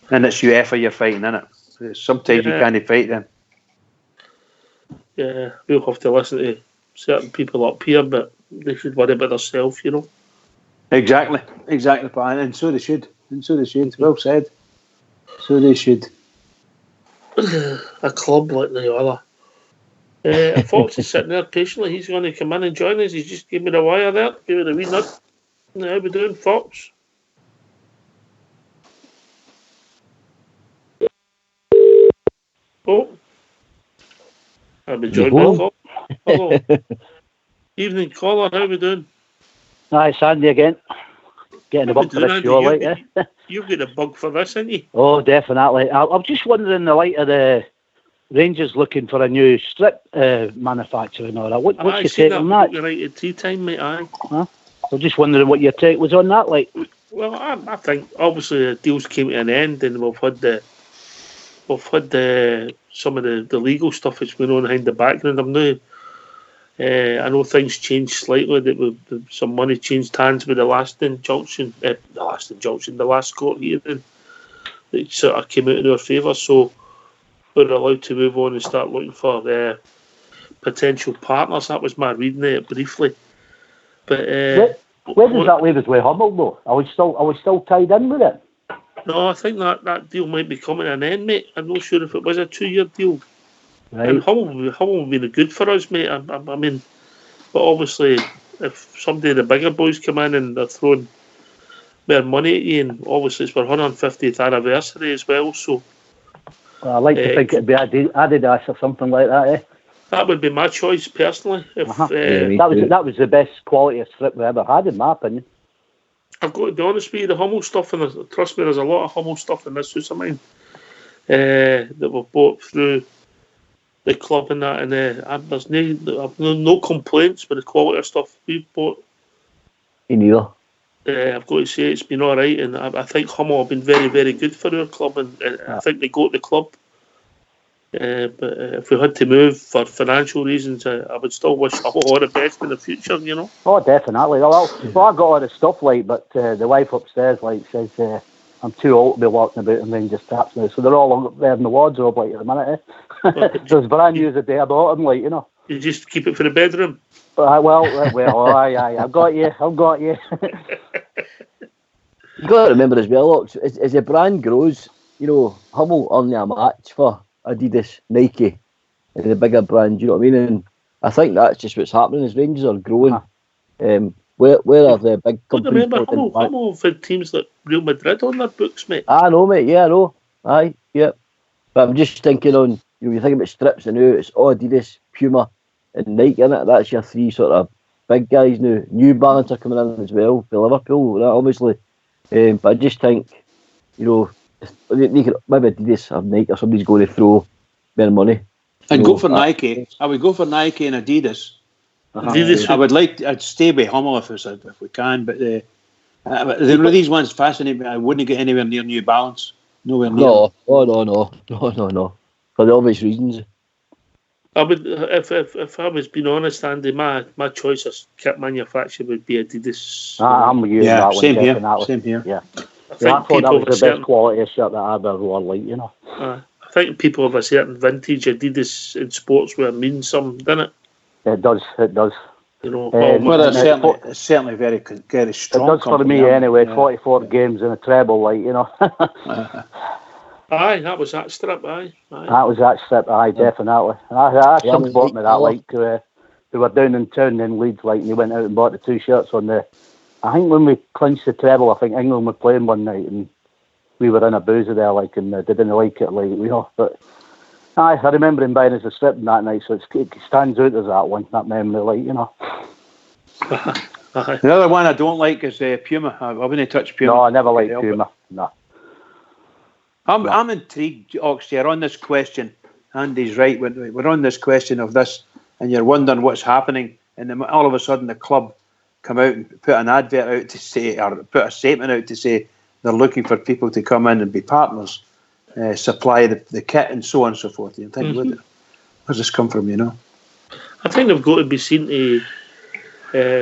And it's UEFA you're fighting, innit? Sometimes you can't fight them. Yeah, we'll have to listen to certain people up here, but they should worry about themselves, you know. Exactly, Brian, and so they should. Well said. So they should. A club like the other. Fox is sitting there patiently. He's going to come in and join us. He's just gave me the wire there. Give me the wee nut. How we doing, Fox? Oh. I'll be joined by Colin. Hello. Evening, Colin. How we doing? Hi, Sandy again. Getting the bug for this show, like, eh? You've got a bug for this, haven't you? Oh, definitely. I'm just wondering, in the light of the Rangers looking for a new strip manufacturer and all that, what's your take on that? Right at tea time, mate, aye. Huh? I'm just wondering what your take was on that, like. Well, I think, obviously, the deals came to an end and we've had some of the legal stuff that's going on behind the background. I know things changed slightly. That some money changed hands with the last court hearing. It sort of came out in our favour, so we're allowed to move on and start looking for potential partners. That was my reading of it briefly. But where does that leave us with Hummel though? Are we still tied in with it? No, I think that deal might be coming to an end, mate. I'm not sure if it was a 2-year deal. Right. And Hummel would be good for us, mate. I mean, but obviously, if somebody of the bigger boys come in and they're throwing more money at you, and obviously it's our 150th anniversary as well, so... Well, I like to think it'd be Adidas or something like that, eh? That would be my choice, personally. That was the best quality of strip we ever had, in my opinion. I've got to be honest with you, the Hummel stuff, and trust me, there's a lot of Hummel stuff in this house of mine that we've bought through the club and that, and there's no complaints with the quality of stuff we've bought. Me neither. I've got to say it's been all right, and I think Hummel have been very, very good for our club, and I think they got the club. But if we had to move for financial reasons, I would still wish Hummel all the best in the future, you know. Oh, definitely. Well, I've got all the stuff, like, but the wife upstairs, like, says I'm too old to be walking about in Rangers taps now, so they're all up there in the wardrobe, like, at the minute, eh? So it's brand new as the day I bought them, like, you know. You just keep it for the bedroom? Aye, I've got you. You've got to remember as well, look, as the brand grows, you know, Hummel only a match for Adidas, Nike, and the bigger brands, you know what I mean? And I think that's just what's happening as Rangers are growing. Where are the big companies? Remember, Hummel have had teams like Real Madrid on their books, mate. I know, mate, yeah, I know. Aye, yeah. But I'm just thinking on, you know, you think about strips and now it's all Adidas, Puma, and Nike, innit? That's your three sort of big guys now. New Balance are coming in as well for Liverpool, that obviously. But I just think, you know, maybe Adidas or Nike or somebody's going to throw more money. And go for Nike. I would go for Nike and Adidas. I'd stay with Hummel if we can, but these ones fascinate me. I wouldn't get anywhere near New Balance. Nowhere near. No. For the obvious reasons. I would, if I was being honest, Andy, my choice of kit manufacturer would be Adidas. I'm with you. Yeah, same here. Yeah. I thought that was the best quality of shirt that I ever worn, like, you know. I think people have a certain vintage Adidas in sportswear means something, doesn't it? It does. You know, it's certainly very strong. It does for me anyway. 44 games in a treble, like, you know. Aye, that was that strip. Aye. That was that strip. Aye, definitely. I some bought me that, like, we were down in town in Leeds, like, and he went out and bought the 2 shirts on the. I think when we clinched the treble, I think England were playing one night, and we were in a boozer there, like, and they didn't like it, like, you know. But I remember him buying us a strip that night, so it stands out as that memory, like, you know. The other one I don't like is Puma. I wouldn't touch Puma. No, I never liked Puma. No. I'm intrigued, Oxy, on this question. Andy's right. We're on this question of this, and you're wondering what's happening, and then all of a sudden the club come out and put an advert out to say, or put a statement out to say they're looking for people to come in and be partners, supply the kit and so on and so forth. You think, where's this come from, you know? I think they've got to be seen to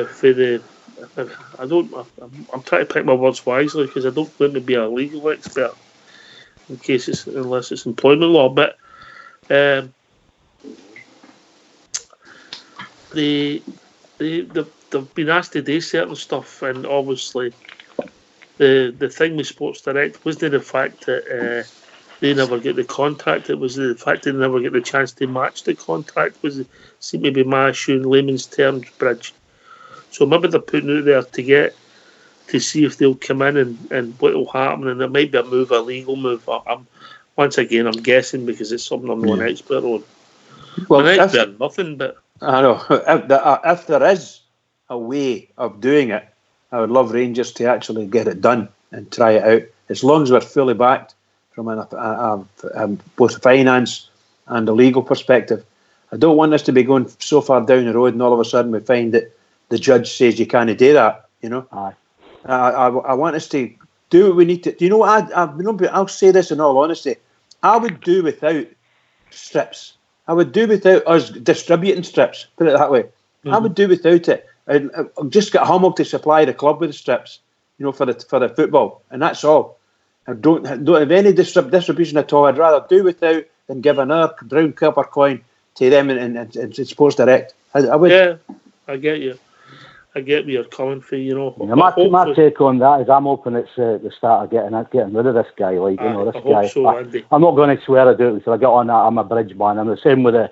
for the. I'm trying to pick my words wisely because I don't claim to be a legal expert. in case unless it's employment law. But they've been asked to do certain stuff, and obviously the thing with Sports Direct wasn't the fact that they never get the contract. It was the fact they never get the chance to match the contract. Seemed to be my issue in layman's terms, Bridge. So maybe they're putting it there to see if they'll come in and what will happen, and there might be a legal move. Once again, I'm guessing because it's something I'm not an expert on. Well, an expert nothing, but I know if there is a way of doing it, I would love Rangers to actually get it done and try it out. As long as we're fully backed from both a finance and a legal perspective. I don't want us to be going so far down the road and all of a sudden we find that the judge says you can't do that. You know. Aye. I want us to do what we need to. Do you know what? I'll say this in all honesty. I would do without strips. I would do without us distributing strips. Put it that way. I would do without it. I'd just get Hummel to supply the club with the strips, you know, for the football, and that's all. I don't have any distribution at all. I'd rather do without than give another brown copper coin to them and Sports Direct. I would. Yeah, I get you. I get where you're coming from, you know. Yeah, my take on that is I'm hoping it's the start of getting rid of this guy. Like, you know, this guy. So, Andy. I'm not going to swear I do it until I get on that. I'm a bridge man. I'm the same with the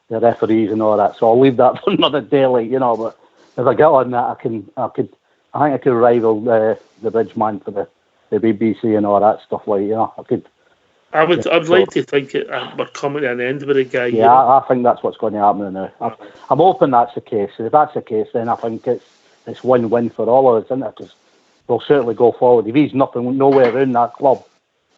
referees and all that. So I'll leave that for another day, like, you know. But if I get on that, I think I could rival the bridge man for the BBC and all that stuff. Like, you know, I could. I'd like to think we're coming to an end with the guy. Yeah, you know? I think that's what's going to happen now. I'm hoping that's the case. If that's the case, then I think it's win-win for all of us, isn't it? Because they'll certainly go forward. If he's nowhere around that club,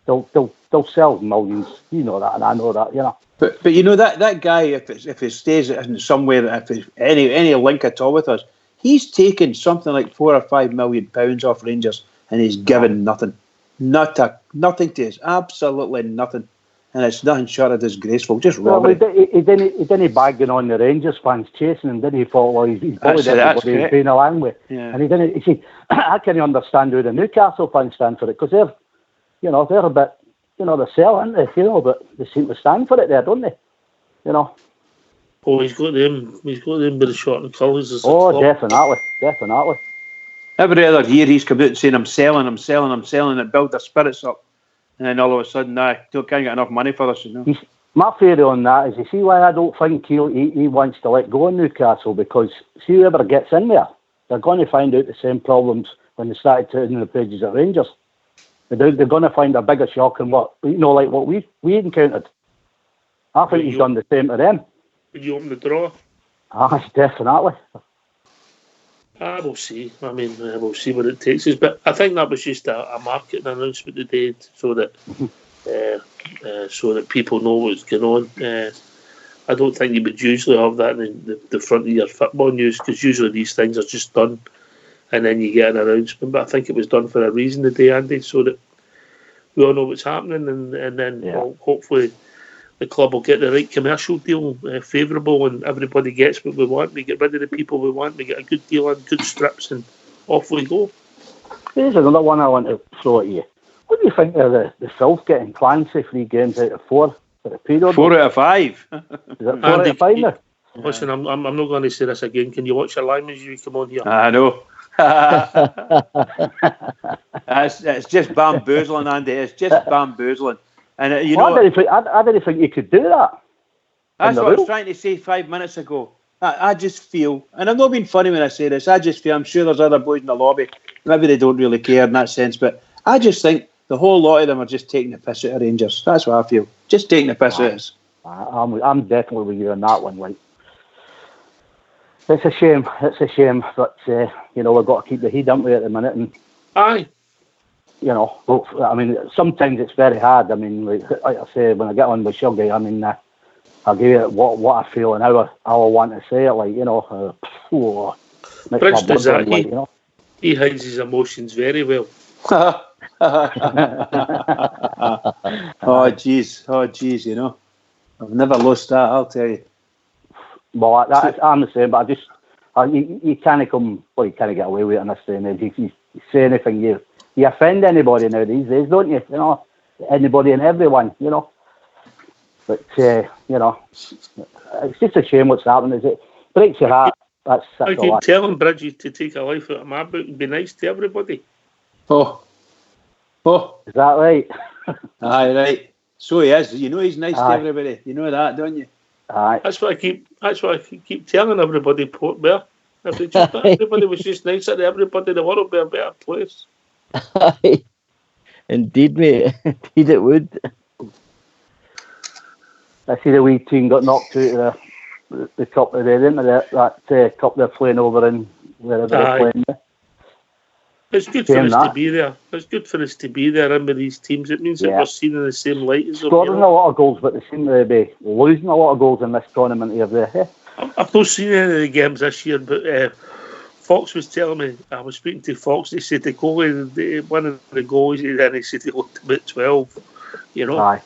they'll sell millions. You know that, and I know that. You know. But you know that guy, if he stays in somewhere, if he's any link at all with us, he's taken something like £4 or £5 million off Rangers, and he's given nothing. Nothing to us, absolutely nothing, and it's nothing short of disgraceful. Just robbery. He didn't bagging on the Rangers fans chasing him, did he? Thought he's bullied everybody he's been along with, and he didn't. You see, I can't understand who the Newcastle fans stand for it because they're a bit, you know, they're selling, aren't they? You know, but they seem to stand for it there, don't they? You know. Oh, he's got them with the short and colours. Oh, definitely. Every other year he's come out and saying, I'm selling, it build their spirits up. And then all of a sudden, can't get enough money for us, you know. My theory on that is, you see why I don't think he wants to let go of Newcastle, because see whoever gets in there, they're going to find out the same problems when they started turning the pages at Rangers. They're going to find a bigger shock than what we encountered. I think he's done the same to them. Will you open the drawer? Definitely. We'll see. I mean, we'll see what it takes us. But I think that was just a marketing announcement today, so that people know what's going on. I don't think you would usually have that in the front of your football news, because usually these things are just done and then you get an announcement. But I think it was done for a reason today, Andy, so that we all know what's happening, and then hopefully the club will get the right commercial deal, favourable, and everybody gets what we want. We get rid of the people we want. We get a good deal on good strips, and off we go. Here's another one I want to throw at you. What do you think of the Filth getting Clancy 3 games out of 4 for the period? 4 out of 5. Is it 4 out of 5 now? Listen, I'm not going to say this again. Can you watch your line as you come on here? I know. It's just bamboozling, Andy. It's just bamboozling. And I didn't think you could do that. That's what I was trying to say 5 minutes ago. I just feel, and I'm not being funny when I say this, I just feel, I'm sure there's other boys in the lobby, maybe they don't really care in that sense, but I just think the whole lot of them are just taking the piss out of Rangers. That's what I feel. Just taking the piss out of us. I'm definitely with you on that one. Like, it's a shame, but we've got to keep the heat, haven't we, at the minute? And aye. You know, I mean, sometimes it's very hard. I mean, like I say, when I get on with Shuggy, I mean, I'll give you what I feel and how I want to say it. Like, you know, Bridge does that. Like, you know? He hides his emotions very well. Oh, jeez, you know. I've never lost that, I'll tell you. Well, I'm the same, but you can't you can't get away with it in this day and age. You say anything, you offend anybody now these days, don't you? You know, anybody and everyone, you know. But, you know, it's just a shame what's happened. It breaks your heart. That's I the keep last. telling Bridgie to take a life out of my book and be nice to everybody. Oh. Is that right? Aye, right. So he is. You know he's nice to Aye. everybody. You know that, don't you? Aye. That's what I keep telling everybody, Port Bear. If everybody was just nicer to everybody, the world would be a better place. Indeed, mate. Indeed, it would. I see the wee team got knocked out of the cup today, didn't they? That cup they're playing over in wherever they're playing. It's good for us to be there. It's good for us to be there in with these teams. It means that we're seen in the same light as them. Scoring a lot of goals, but they seem to be losing a lot of goals in this tournament here. I've not seen any of the games this year, but Fox was telling me, I was speaking to Fox, he said the goalie, one of the goalies, and he said he looked about 12, you know. Aye.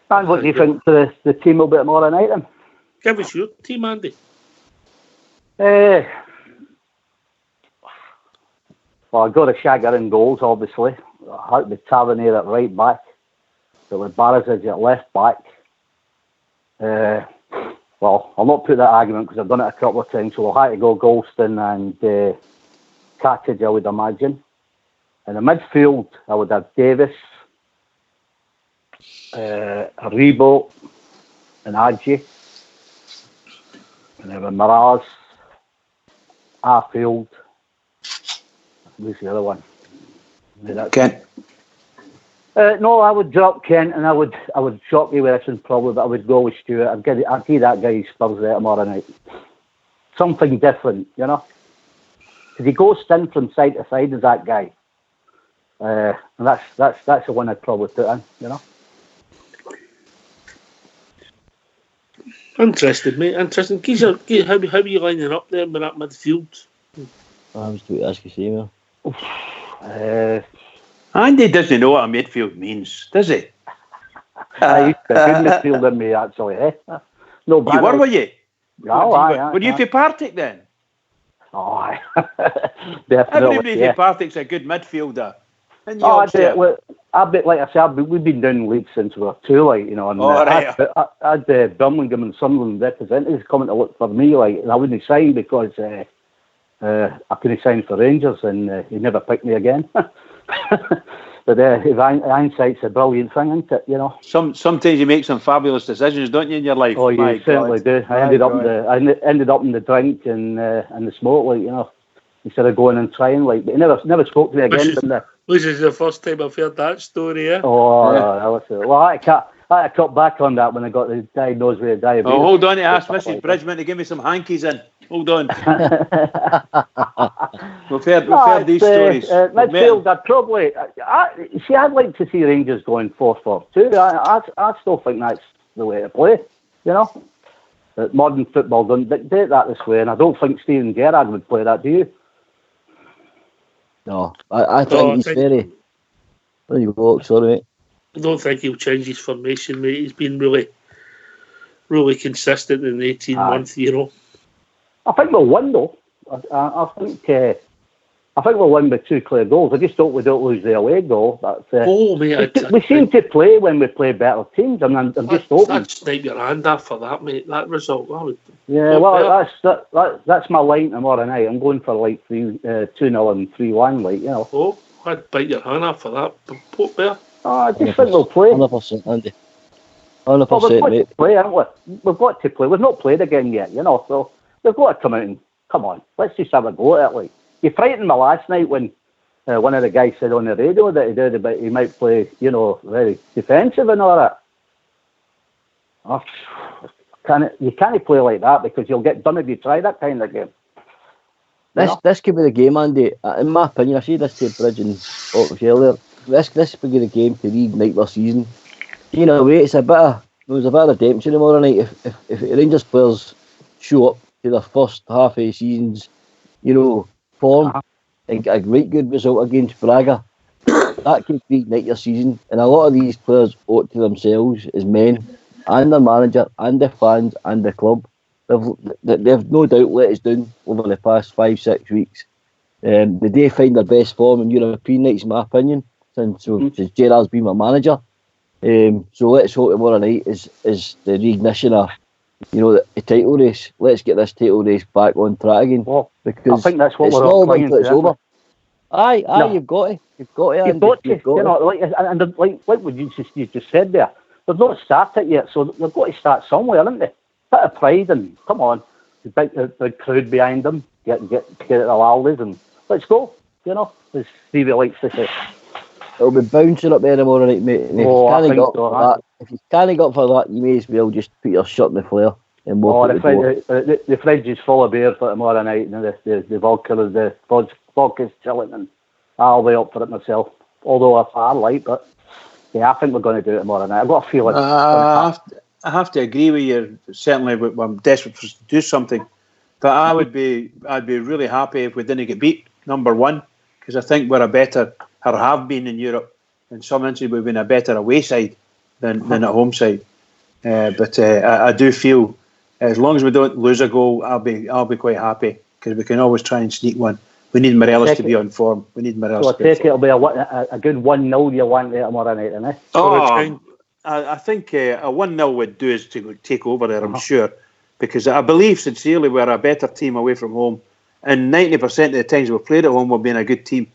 And what do you think the team will be tomorrow night then? Give us your team, Andy. Well, I've got a Shagger in goals, obviously. I had the Tavernier at right back. Got with Barisic at left back. Well, I'll not put that argument because I've done it a couple of times, so I'll have to go Golston and Katic, I would imagine. In the midfield, I would have Davis, Rebo, and Adji. And then with Miraz, Arfield. Who's the other one? Kent. No, I would drop Kent, and I would shock you with this one probably, but I would go with Stewart. I'd give that guy his Spurs there tomorrow night. Something different, you know. Because he goes thin from side to side as that guy. And that's the one I'd probably put in, you know. Interesting, mate. Interesting. How are you lining up there with that midfield? I was going to ask you, Samuel. Andy doesn't know what a midfield means, does he? I used to good midfield in me, actually, eh? No, you were you? No, aye. Were you for Partick then? Oh, aye. Definitely. Everybody for Partick's a good midfielder. I'd be, like I said, we've been down the league since we were two, like, you know, and I had Birmingham and Sunderland representatives coming to look for me, like, and I wouldn't sign because I couldn't sign for Rangers, and he never picked me again. But hindsight's a brilliant thing, isn't it? You know. Sometimes you make some fabulous decisions, don't you, in your life? Oh, you certainly do. I ended up in the drink and the smoke, like, you know, instead of going and trying, like. But he never spoke to me again. This is the first time I've heard that story, eh? Oh, yeah. Well, I had to cut back on that when I got diagnosed with diabetes. Oh, hold on, to ask Mrs. Bridgman to give me some hankies in. Hold on. We've heard these stories. Midfield, I'd probably... I'd like to see Rangers going 4-4-2. I still think that's the way to play, you know? Modern football doesn't dictate that this way, and I don't think Steven Gerrard would play that, do you? No, I think he's very... There you go, sorry, mate. I don't think he'll change his formation, mate. He's been really, really consistent in the 18 months, you know. I think we'll win, though. I think we'll win with 2 clear goals. I just hope we don't lose the away goal. We seem to play when we play better teams, and I'm just hoping. I'd snipe your hand off for that, mate. That result. That's my line tomorrow night. I'm going for like 2-0 and 3-1, like, you know. Oh, I'd bite your hand off for that. Port Bear. I just think we'll play. 100%, Andy. 100%, mate. Play, haven't we? We've got to play. We've not played again yet, you know, so we've got to come out and, come on, let's just have a go at it, like. You frightened me last night when one of the guys said on the radio that he might play, you know, very defensive and all that. You can't play like that because you'll get done if you try that kind of game. This could be the game, Andy. In my opinion, I see this to Bridge and Ox earlier. This could be the game to reignite their season. You know, there's a bit of redemption tomorrow night if Rangers players show up to their first half of the season's, you know, form and get a great good result against Braga. That could reignite your season, and a lot of these players owe it to themselves as men and their manager and the fans and the club. They've no doubt let us down over the past 5-6 weeks. They do find their best form in European nights, in my opinion. since Gerrard's been my manager. So let's hope tomorrow night is the reignition of, the title race. Let's get this title race back on track again. Well, because I think that's what it's we're not all over clinging until it's to, over. Aye, No. you've got to. You've got to. Like what you just said there. They've not started yet, so they've got to start somewhere, haven't they? Bit of pride and come on, the big crowd behind them. Get it the Laldies and let's go. As Stevie likes to say. It'll be bouncing up there tomorrow night, mate. And if you can't go up for that, you may as well just put your shirt in the flare and walk out the door. The fridge is full of beer for tomorrow night, and the vodka's chilling, and I'll be up for it myself. Although I like, but yeah, I think we're going to do it tomorrow night. I've got a feeling. I have to agree with you. Certainly, I'm desperate to do something, but I'd be really happy if we didn't get beat, number one, because I think we're a better, or have been in Europe. In some instances, we've been a better away side than a home side. But I do feel as long as we don't lose a goal, I'll be quite happy, because we can always try and sneak one. We need Morelos to be on form. We need Morelos. So I take it'll be a good 1-0 you want there tomorrow night, isn't it? I think a 1-0 would do us to take over there, I'm sure, because I believe sincerely we're a better team away from home, and 90% of the times we've played at home we've been a good team.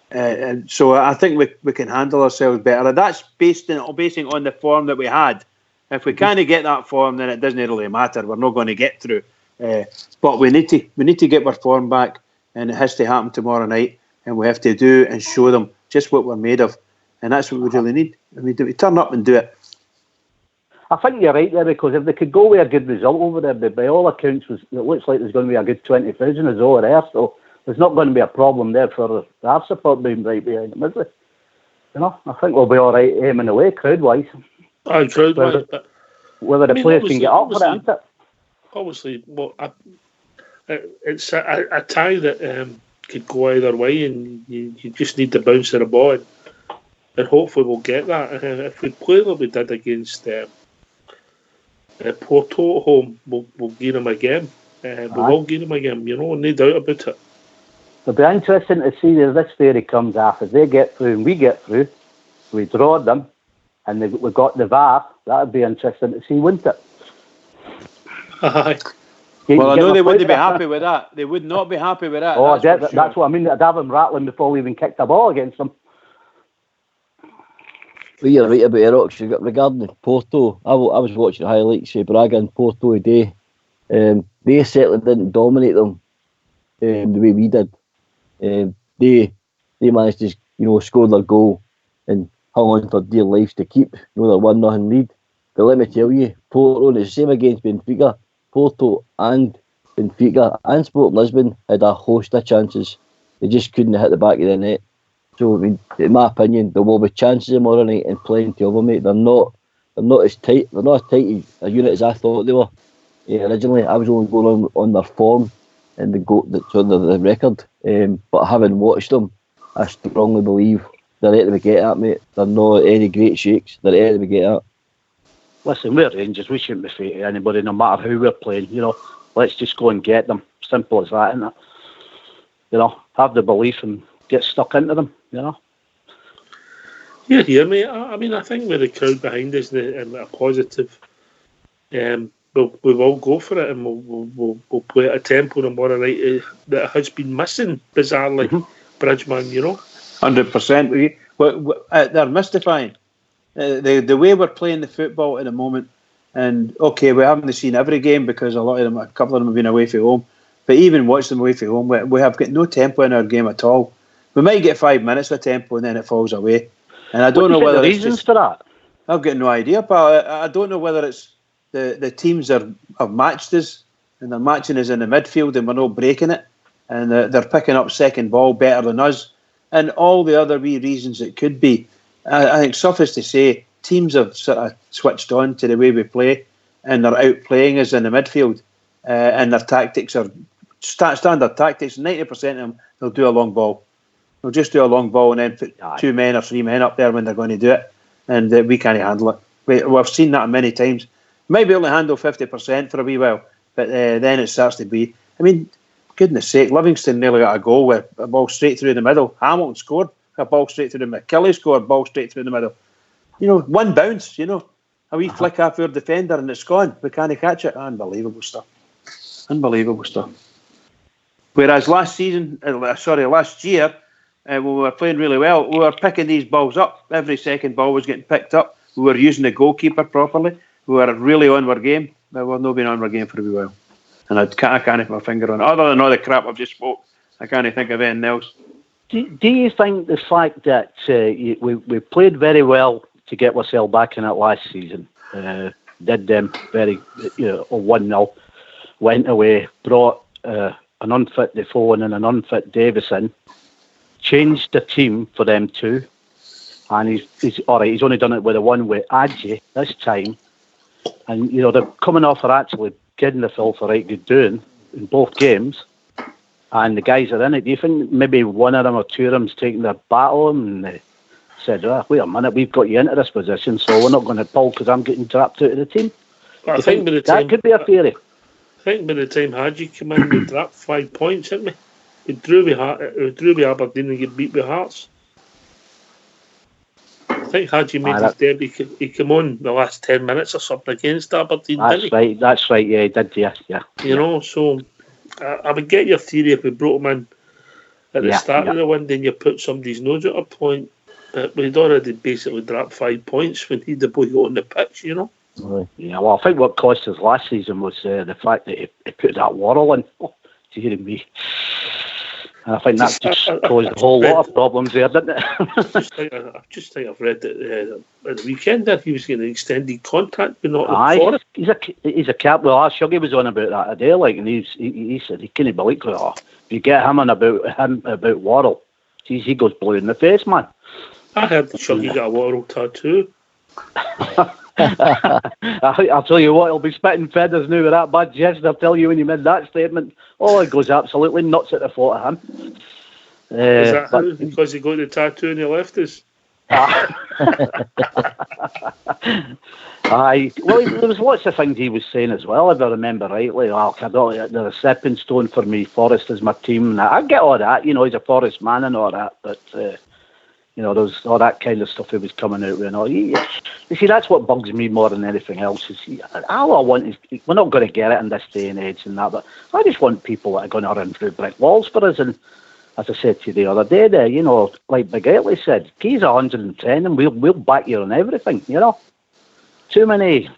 And so I think we can handle ourselves better. And that's basing on the form that we had. If we can't get that form, then it doesn't really matter. We're not going to get through. But we need to get our form back, and it has to happen tomorrow night. And we have to do and show them just what we're made of, and that's what we really need. I mean, we turn up and do it. I think you're right there, because if they could go with a good result over there, but by all accounts, it looks like there's going to be a good 20,000 is over there. So there's not going to be a problem there for our support being right behind them, is there? I think we'll be all right aiming away crowd-wise. Crowd-wise, but whether the players can get up for it, isn't it? Obviously, it's a tie that could go either way, and you just need to bounce of the ball, and hopefully we'll get that. If we play like we did against Porto at home, we'll get them again. We will get them again, no doubt about it. It'll be interesting to see where this theory comes after they get through and we get through. We draw them, and we got the VAR. That would be interesting to see, wouldn't it? Aye. Well, I know they wouldn't be happy with that. They would not be happy with that. Oh, that's what I mean. I'd have them rattling before we even kicked the ball against them. Well, you're right about Erox. Regarding Porto, I was watching highlights of Braga and Porto today. They certainly didn't dominate them the way we did. They managed to score their goal and hung on for dear life to keep their 1-0 lead. But let me tell you, Porto, and it's the same against Benfica. Porto and Benfica and Sporting Lisbon had a host of chances. They just couldn't hit the back of the net. So, I mean, in my opinion, there will be chances tomorrow night and plenty of them, mate. They're not as tight. They're not as tight a unit as I thought they were. Originally, I was only going on their form and the record. But having watched them, I strongly believe they're able to get at, mate. They're not any great shakes. They're able to get at. Listen, we're Rangers. We shouldn't be afraid of anybody, no matter who we're playing. Let's just go and get them. Simple as that, isn't it? Have the belief and get stuck into them. Yeah, mate. I mean, I think with the crowd behind us and a positive, we will go for it, and we'll play at a tempo tomorrow night that has been missing bizarrely. Bridgman, 100%. They're mystifying. The way we're playing the football at the moment, and okay, we haven't seen every game because a couple of them have been away from home. But even watch them away from home, we have got no tempo in our game at all. We might get 5 minutes of tempo and then it falls away. And I don't know whether the reasons for that. I've got no idea, but I don't know whether it's the teams have matched us and they're matching us in the midfield and we're not breaking it, and they're picking up second ball better than us, and all the other wee reasons it could be. I think suffice to say, teams have sort of switched on to the way we play, and they're outplaying us in the midfield, and their tactics are standard tactics. 90% of them, they'll do a long ball. They'll just do a long ball and then put 2 men or 3 men up there when they're going to do it, and we can't handle it. We've seen that many times. Maybe only handle 50% for a wee while, but then it starts to be. I mean, goodness sake, Livingston nearly got a goal with a ball straight through the middle. Hamilton scored a ball straight through the middle. Kelly scored a ball straight through the middle. You know, one bounce, you know, a wee flick off our defender and it's gone. We can't catch it. Unbelievable stuff. Unbelievable stuff. Whereas last year, when we were playing really well, we were picking these balls up. Every second ball was getting picked up. We were using the goalkeeper properly. We were really on our game. But we've not been on our game for a wee while. And I can't put my finger on it. Other than all the crap I've just spoke, I can't think of anything else. Do you think the fact that we played very well to get ourselves back in it last season, did them very 1-0, went away, brought an unfit Defoe and an unfit Davison, changed the team for them too, and he's all right. He's only done it with the one with Adji this time, and you know they're coming off for actually getting the fill for right good doing in both games, and the guys are in it. Do you think maybe one of them or two of them's taking their battle and they said, "Wait a minute, we've got you into this position, so we're not going to pull because I'm getting trapped out of the team." I think by the that time, could be a theory. I think by the time Hadji came in, we dropped 5 points, didn't we? We drew with Aberdeen and get beat with Hearts. I think Hadji made his debut. He came on the last 10 minutes or something against Aberdeen, didn't he? That's right, yeah, he did, yeah. You know, so I would get your theory if we brought him in at the start of the one, then you put somebody's nose at a point. But we'd already basically dropped 5 points when he'd the boy got on the pitch, you know. Yeah, well, I think what cost us last season was the fact that he put that Worrell in. Oh, dear me. And I think that just caused a whole lot of problems there, didn't it? I just think I've read that at the weekend that he was getting an extended contract with Nottingham Forest. He's a cap. Well, Shuggy was on about that today, like, and he said he couldn't believe it. If you get him on about Worrell, geez, he goes blue in the face, man. I heard that Shuggy got a Worrell tattoo. I'll tell you what, he'll be spitting feathers now with that bad jest. I'll tell you when you made that statement. Oh, it goes absolutely nuts at the thought of him. Is that how? Because he got the tattoo and he left us? Aye. Well, there was lots of things he was saying as well, if I remember rightly. They're a stepping stone for me. Forest is my team. I get all that. You know, he's a Forest man and all that. But, you know, there's all that kind of stuff he was coming out with and all. You see, that's what bugs me more than anything else. All I want is, we're not going to get it in this day and age and that, but I just want people that are going to run through brick walls for us. And as I said to you the other day there, you know, like Big Aitley said, he's 110 and we'll back you on everything, you know. Too many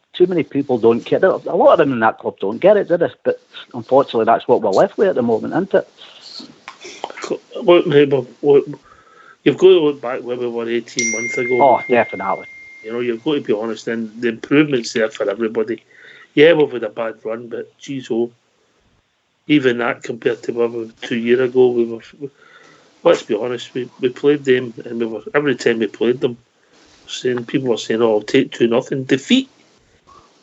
people don't get it. A lot of them in that club don't get it, do they? But unfortunately, that's what we're left with at the moment, isn't it? You've got to look back where we were 18 months ago. Oh, definitely. You know, you've got to be honest, and the improvement's there for everybody. Yeah, we've had a bad run, but geez, even that compared to where we were 2 years ago, let's be honest, we played them, and every time we played them, people were saying, "Oh, I'll take 2-0 defeat."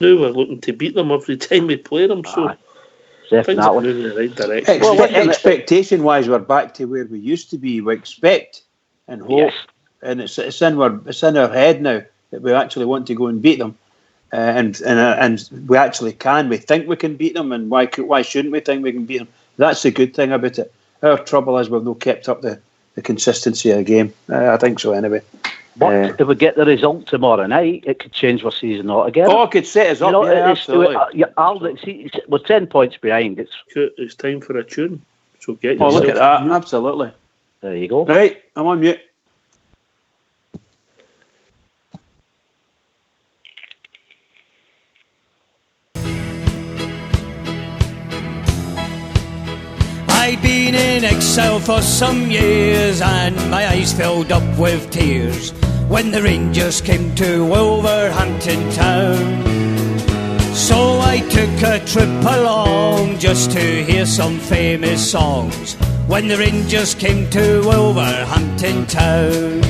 Now we're looking to beat them every time we play them, so things are moving in the right direction. Expectation-wise, we're back to where we used to be. We expect and hope, and it's in our head now that we actually want to go and beat them, and we actually can. We think we can beat them, and why shouldn't we think we can beat them? That's the good thing about it. Our trouble is we've not kept up the consistency of the game. I think so anyway. But if we get the result tomorrow night, it could change our season altogether. Oh, it could set us up, absolutely. We're 10 points behind. It's time for a tune. So get yourself. Oh, look at that, absolutely. There you go. Right, I'm on mute. I'd been in exile for some years and my eyes filled up with tears when the Rangers came to Wolverhampton town. So I took a trip along just to hear some famous songs when the Rangers came to Wolverhampton town.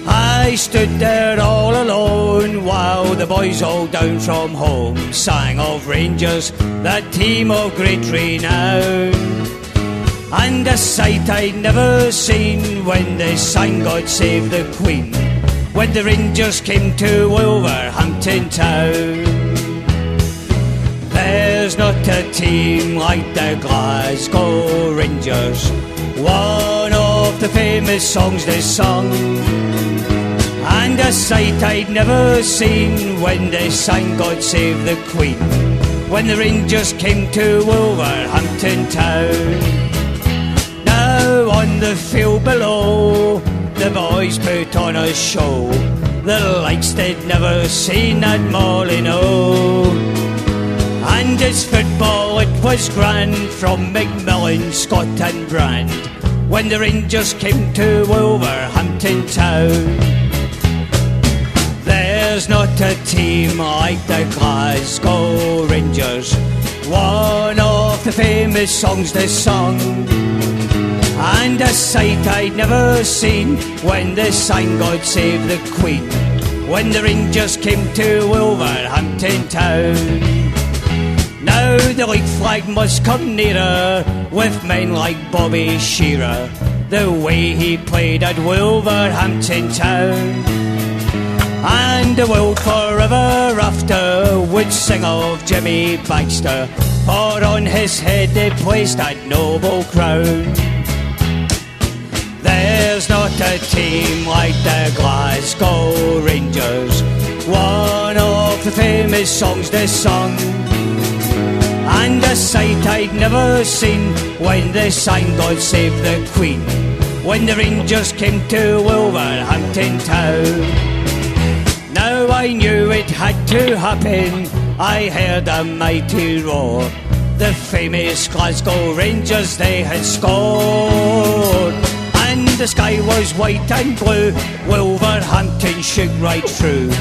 I stood there all alone while the boys all down from home sang of Rangers, that team of great renown. And a sight I'd never seen when they sang God Save the Queen, when the Rangers came to Wolverhampton town. There's There's not a team like the Glasgow Rangers. One of the famous songs they sung, and a sight I'd never seen when they sang God Save the Queen, when the Rangers came to Wolverhampton town. Now on the field below, the boys put on a show, the likes they'd never seen at Molyneux. And it's football, it was grand, from Macmillan, Scott and Brand, when the Rangers came to Wolverhampton town. There's not a team like the Glasgow Rangers, one of the famous songs they sung, and a sight I'd never seen when they sang God Save the Queen, when the Rangers came to Wolverhampton town. Now the league flag must come nearer, with men like Bobby Shearer, the way he played at Wolverhampton town. And the world forever after would sing of Jimmy Baxter, for on his head they placed that noble crown. There's not a team like the Glasgow Rangers, one of the famous songs they sung, and a sight I'd never seen when they sang God Save the Queen, when the Rangers came to Wolverhampton town. Now I knew it had to happen, I heard a mighty roar, the famous Glasgow Rangers they had scored. And the sky was white and blue, Wolverhampton shook right through,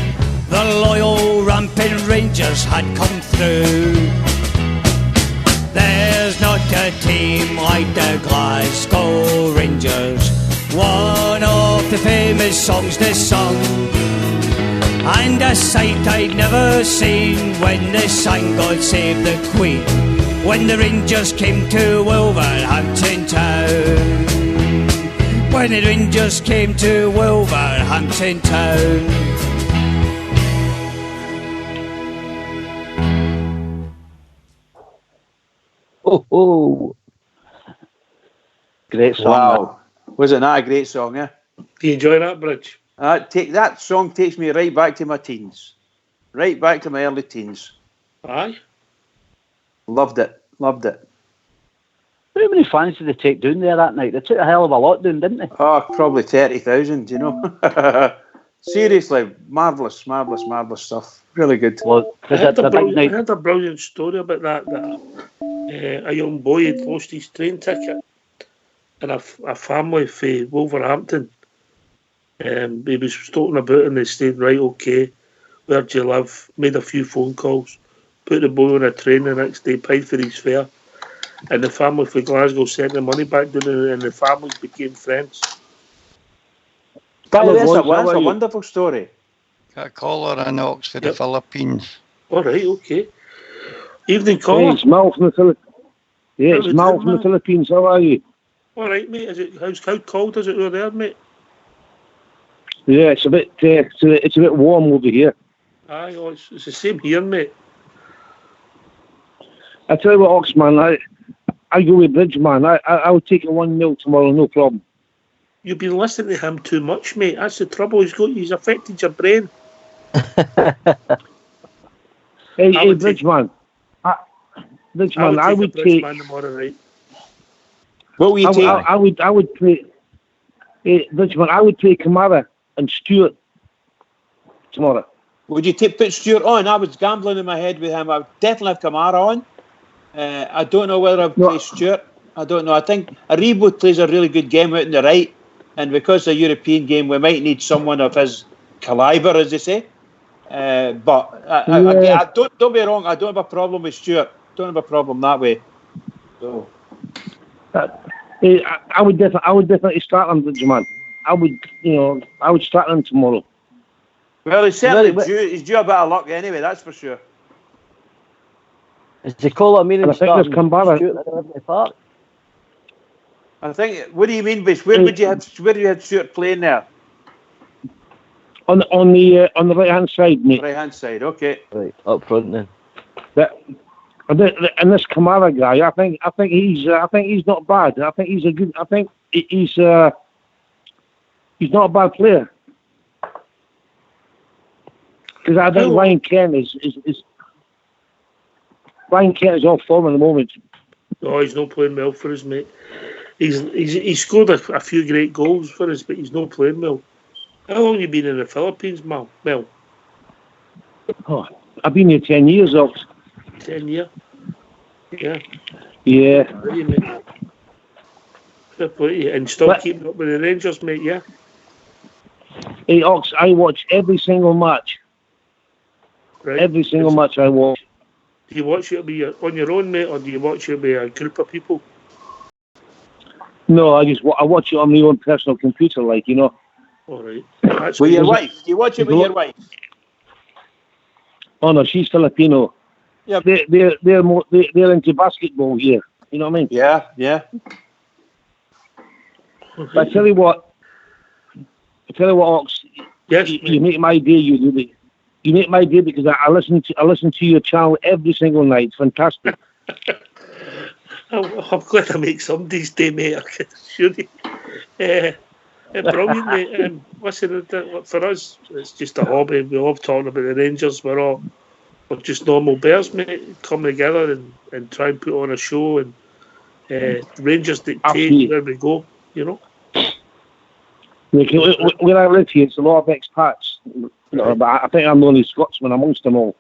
the loyal rampant Rangers had come through. There's not a team like the Glasgow Rangers, one of the famous songs they sung, and a sight I'd never seen when they sang God Save the Queen, when the Rangers came to Wolverhampton town. When the Rangers came to Wolverhampton town. Oh. Great song. Wow. Wasn't that a great song, eh? Do you enjoy that, Bridge? That song takes me right back to my teens. Right back to my early teens. Aye. Loved it. Loved it. How many fans did they take down there that night? They took a hell of a lot down, didn't they? Oh, probably 30,000, you know. Seriously, marvellous stuff. Really good. Well, I heard a brilliant story about that a young boy had lost his train ticket, and a family from Wolverhampton. He was talking about it, and they said, right, okay, where do you live? Made a few phone calls, put the boy on a train the next day, paid for his fare, and the family from Glasgow sent the money back down, and the families became friends. By the way, that's a wonderful story. Got a caller in Oxford, the Philippines. All right, okay. Evening, caller. Hey, it's Mal from the Philippines. Yeah, it's Mal from the Philippines. How are you? All right, mate. How cold is it over there, mate? Yeah, it's a bit warm over here. Aye, it's the same here, mate. I tell you what, Oxman, I go with Bridge, man. I'll take a 1-0 tomorrow, no problem. You've been listening to him too much, mate. That's the trouble. He's affected your brain. Hey, Bridgeman. Bridgeman, I would take. Right. What will you take? I would play. Hey, Bridgeman, I would play Kamara and Stewart tomorrow. Would you put Stewart on? I was gambling in my head with him. I would definitely have Kamara on. I don't know whether I'd play Stewart. I don't know. I think Aribo plays a really good game out on the right, and because it's a European game, we might need someone of his calibre, as they say. But I don't be wrong. I don't have a problem with Stewart. Don't have a problem that way. So. I would definitely start on Bridgeman. I would start on tomorrow. Well, he's certainly due a bit of luck anyway. That's for sure. Is the caller meaning starting Stewart at the Park? I think. What do you mean, Bish? Where you had Stewart playing there? On the right hand side, mate. Right hand side, okay. Right up front then. And this Kamara guy, I think he's not bad. I think he's a good. I think he's not a bad player. Because I think Ryan Kent is off form at the moment. No, he's not playing well for us, mate. He's scored a few great goals for us, but he's not playing well. How long have you been in the Philippines, Mel? Oh, I've been here 10 years, Ox. 10 years? Yeah. Yeah. And still keeping up with the Rangers, mate, yeah? Hey, Ox, I watch every single match. Right. Every single match I watch. Do you watch it on your own, mate, or do you watch it with a group of people? No, I watch it on my own personal computer, like, you know. All right. With your wife? You watch it with your wife? Oh no, she's Filipino. Yeah. They're into basketball here. You know what I mean? Yeah, yeah. But I tell you what, Ox. Yes, you make my day. You make my day because I listen to your channel every single night. It's fantastic. I'm glad I make somebody's day, mate. I can assure you. Brilliant, mate. Listen, for us, it's just a hobby. We love talking about the Rangers. We're just normal bears, mate. Come together and try and put on a show. And Rangers dictate where we go, you know. Where I live here, it's a lot of expats. You know, but I think I'm the only Scotsman amongst them all.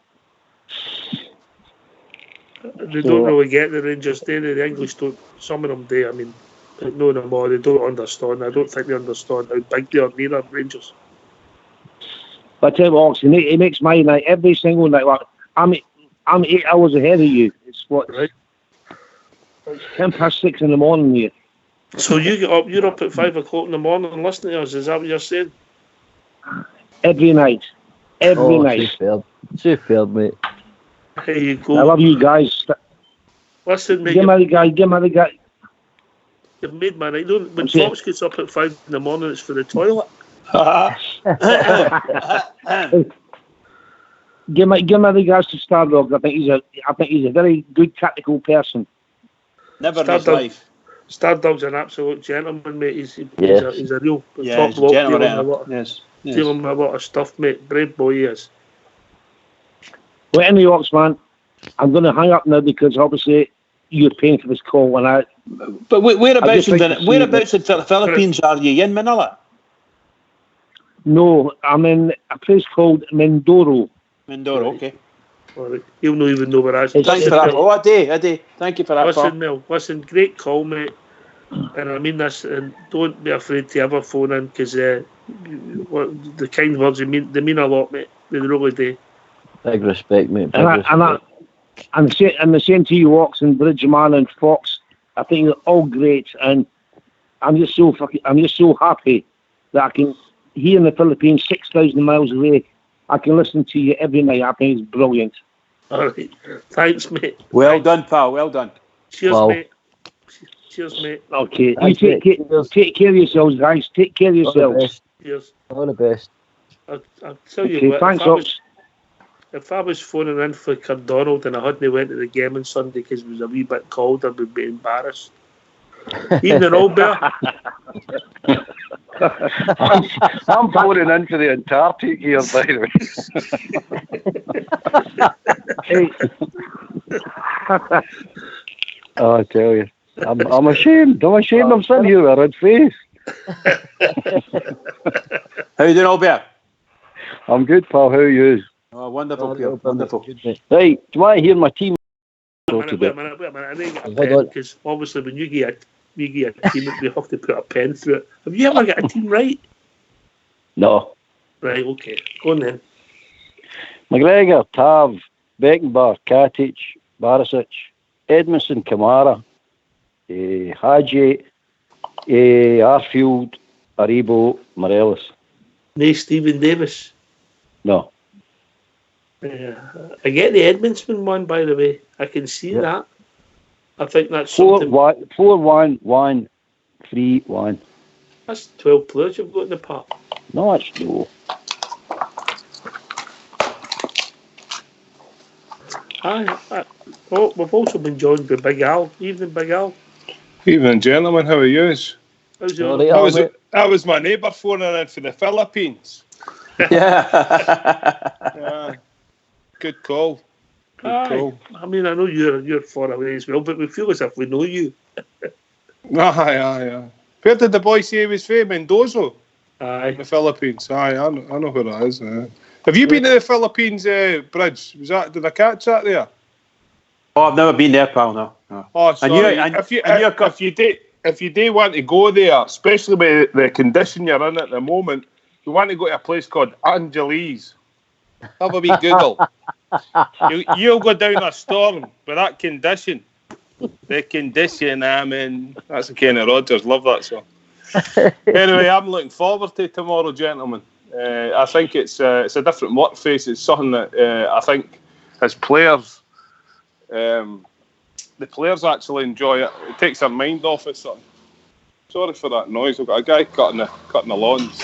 They don't really get the Rangers, do they? The English don't. Some of them do. I mean, no, no more. They don't understand. I don't think they understand how big they are neither, Rangers. But I tell you what, Ox, he makes my night every single night. Like, I'm 8 hours ahead of you. It's what? Right. It's 6:10 in the morning here. So you get up. You're up at 5 o'clock in the morning and listening to us. Is that what you're saying? Every night. Every night. Superb, mate. There you go. I love you guys. Listen, mate. Get my guy. You've made my night. When Fox gets up at 5 in the morning, it's for the toilet. Give my guys to Stardog. I think he's a very good tactical person. Never in his life. Stardog's an absolute gentleman, mate. He's a real top he's a bloke. gentleman. Dealing with a lot of stuff, mate. Brave boy he is. Well, anyway, Ox, man, I'm going to hang up now because obviously you're paying for this call. But whereabouts in the Philippines are you? In Manila? No, I'm in a place called Mindoro. Mindoro, okay. All right. He'll not even know where I am. Thanks for that. Oh, I do. Thank you for that. Listen, Mel. Listen, great call, mate. And I mean this, and don't be afraid to ever phone in because the kind words they mean a lot, mate. They really do. Big respect, mate. And the same to you, Ox and Bridgeman and Fox. I think you're all great, and I'm just so happy that I can here in the Philippines, 6,000 miles away. I can listen to you every night. I think it's brilliant. All right, thanks, mate. Well done, pal. Well done. Cheers, mate. Cheers, mate. Okay, thanks, you take care of yourselves, guys. Take care of yourselves. Cheers. All the best. I'll tell you what. Thanks, if I was phoning in for Cardonald and I hadn't went to the game on Sunday because it was a wee bit cold, I would be embarrassed. Evening, old bear. I'm phoning in for the Antarctic here, by the way. Oh, I tell you, I'm ashamed. I'm ashamed. I'm sitting here with a red face. How you doing, old bear? I'm good, pal. How are you? Oh, wonderful, wonderful. Right, do you want to hear my team? Wait a minute. I need to get a pen because obviously when you get a team, we have to put a pen through it. Have you ever got a team right? No. Right, okay. Go on then. McGregor, Tav, Beckenbauer, Katic, Barisic, Edmondson, Kamara, Hadji, Arfield, Aribo, Morelos. No Stephen Davis? No. I get the Edmondsman one, by the way. I can see that. I think that's 4-1-1-3-1. That's 12 players you've got in the park. No, that's no. Aye. Oh, we've also been joined by Big Al. Evening, Big Al. Evening, gentlemen. How are yous? How's your That was my neighbour phoning in for the Philippines. Yeah. Good call. Good call. I mean, I know you're far away as well, but we feel as if we know you. Aye. Where did the boy say he was from? Mendoza? Aye. The Philippines. Aye, I know where that is. Have you been to the Philippines, Bridge? Did I catch that there? Oh, I've never been there, pal. No. Oh, sorry. If you do want to go there, especially with the condition you're in at the moment, you want to go to a place called Angeles. Have a wee Google. You'll go down a storm with that condition. The condition I'm in. That's the Kenny Rogers. Love that song. Anyway, I'm looking forward to tomorrow, gentlemen. I think it's a different work face. It's something that I think as players, the players actually enjoy it. It takes their mind off it. Something. Sorry for that noise. I've got a guy cutting the lawns.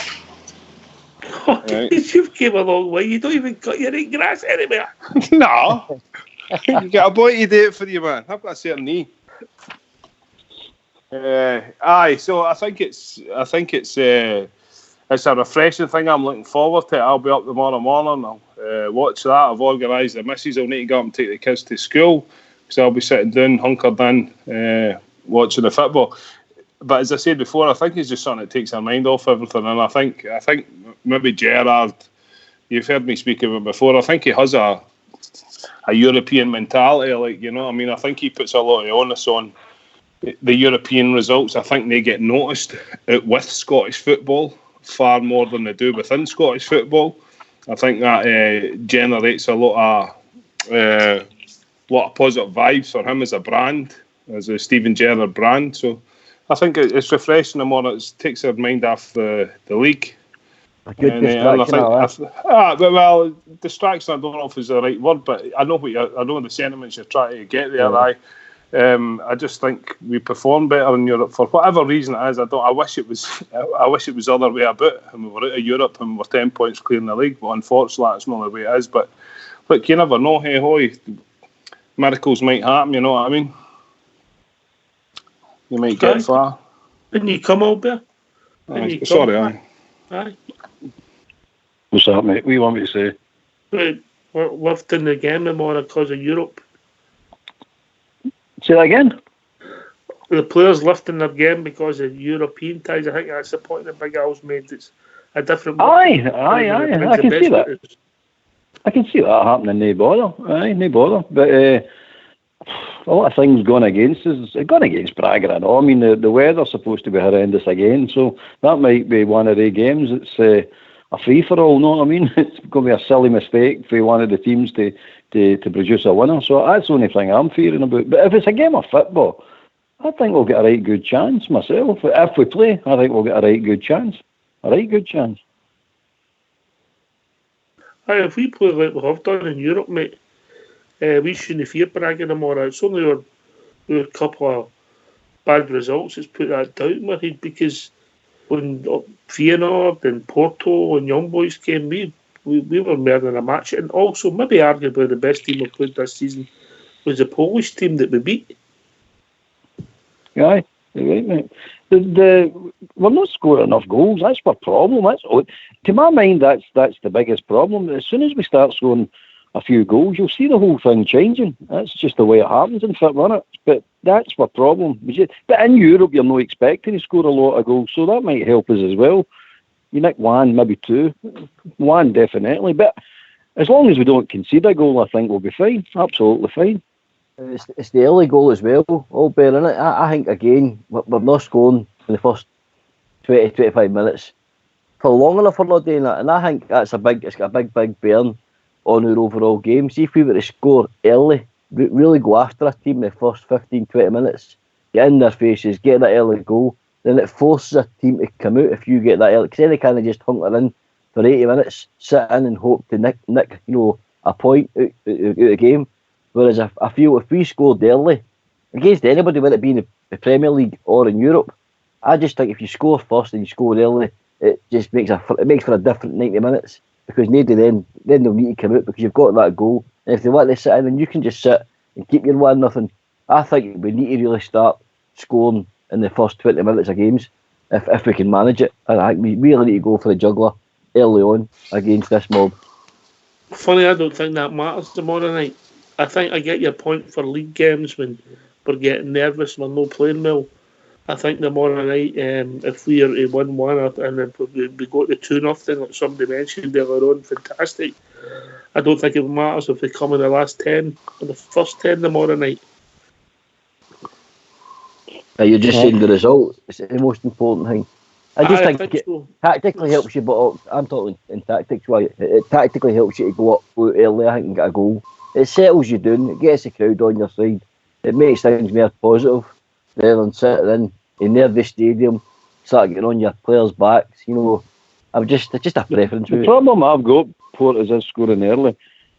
Right. You've came a long way. You don't even cut your own grass anywhere. No. You get a boy to do it for you, man. I've got a certain knee. Aye. So I think it's a refreshing thing. I'm looking forward to it. I'll be up tomorrow morning. I'll watch that. I've organised the missus. I'll need to go up and take the kids to school, so I'll be sitting down, hunkered in, watching the football. But as I said before, I think it's just something that takes our mind off everything. And I think maybe Gerrard, you've heard me speak of him before. I think he has a European mentality. Like, you know what I mean? I think he puts a lot of onus on the European results. I think they get noticed with Scottish football far more than they do within Scottish football. I think that generates a lot of positive vibes for him as a brand, as a Steven Gerrard brand. So I think it's refreshing them more. It takes their mind off the league. A good distraction. Well, distraction. I don't know if it's the right word, but I know the sentiments you're trying to get there. Yeah. I just think we perform better in Europe for whatever reason it is. I wish it was the other way about, and we were out of Europe and we were 10 points clear in the league. But unfortunately, that's not the way it is. But look, you never know. Hey ho, miracles might happen. You know what I mean? You might get far. Didn't you come over? Sorry, aye. What's that, mate? What do you want me to say? We're lifting the game tomorrow because of Europe. Say that again? The players lifting their game because of European ties. I think that's the point that Big Al's made. It's a different... Aye. I can see that. I can see that happening, no bother. Aye, no bother. But a lot of things gone against us. It's gone against Braga and all. I mean, the weather's supposed to be horrendous again, so that might be one of the games. It's a free-for-all, know what I mean? It's going to be a silly mistake for one of the teams to produce a winner. So that's the only thing I'm fearing about. But if it's a game of football, I think we'll get a right good chance myself. If we play, I think we'll get a right good chance. Aye, if we play like we have done in Europe, mate, we shouldn't fear Braga tomorrow. It's only our couple of bad results that's put that doubt in my head, because when Feyenoord and Porto and Young Boys came, we were more than a match. And also, maybe arguably the best team we played this season was the Polish team that we beat. Aye, you're right, mate. We're not scoring enough goals. That's our problem. To my mind, that's the biggest problem. As soon as we start scoring a few goals, you'll see the whole thing changing. That's just the way it happens in football, isn't it? But that's our problem. But in Europe, you're not expecting to score a lot of goals, so that might help us as well. You nick one, maybe two. One, definitely. But as long as we don't concede a goal, I think we'll be fine. Absolutely fine. It's the early goal as well, all bear in it. I think, again, we're not scoring in the first 20-25 minutes for long enough for not doing that. And I think it's got a big bearing on our overall game. See, if we were to score early, really go after a team in the first 15-20 minutes, get in their faces, get that early goal, then it forces a team to come out if you get that early. Because then they kind of just hunker in for 80 minutes, sit in and hope to nick a point out of the game. Whereas I feel if we scored early, against anybody, whether it be in the Premier League or in Europe, I just think if you score first and you score early, it just makes for a different 90 minutes. Because nobody then they'll need to come out, because you've got that goal And if they want to sit in, then you can just sit and keep your 1-0. I think we need to really start scoring in the first 20 minutes of games if we can manage it. And I think we really need to go for the juggler early on against this mob. Funny, I don't think that matters tomorrow night. I think I get your point for league games when we're getting nervous and we're not playing well. I think tomorrow night, if we are to win 1 and if we go to 2-0, like somebody mentioned earlier on, fantastic. I don't think it matters if they come in the last 10 or the first 10 tomorrow night. You're just saying the result is the most important thing. I just think it tactically helps you, but I'm talking in tactics. It tactically helps you to go up early, I think, and get a goal. It settles you down. It gets the crowd on your side. It makes things more positive rather than sitting in the stadium, start getting on your players' backs. You know, it's just a preference. The problem I've got, Port, is us scoring early.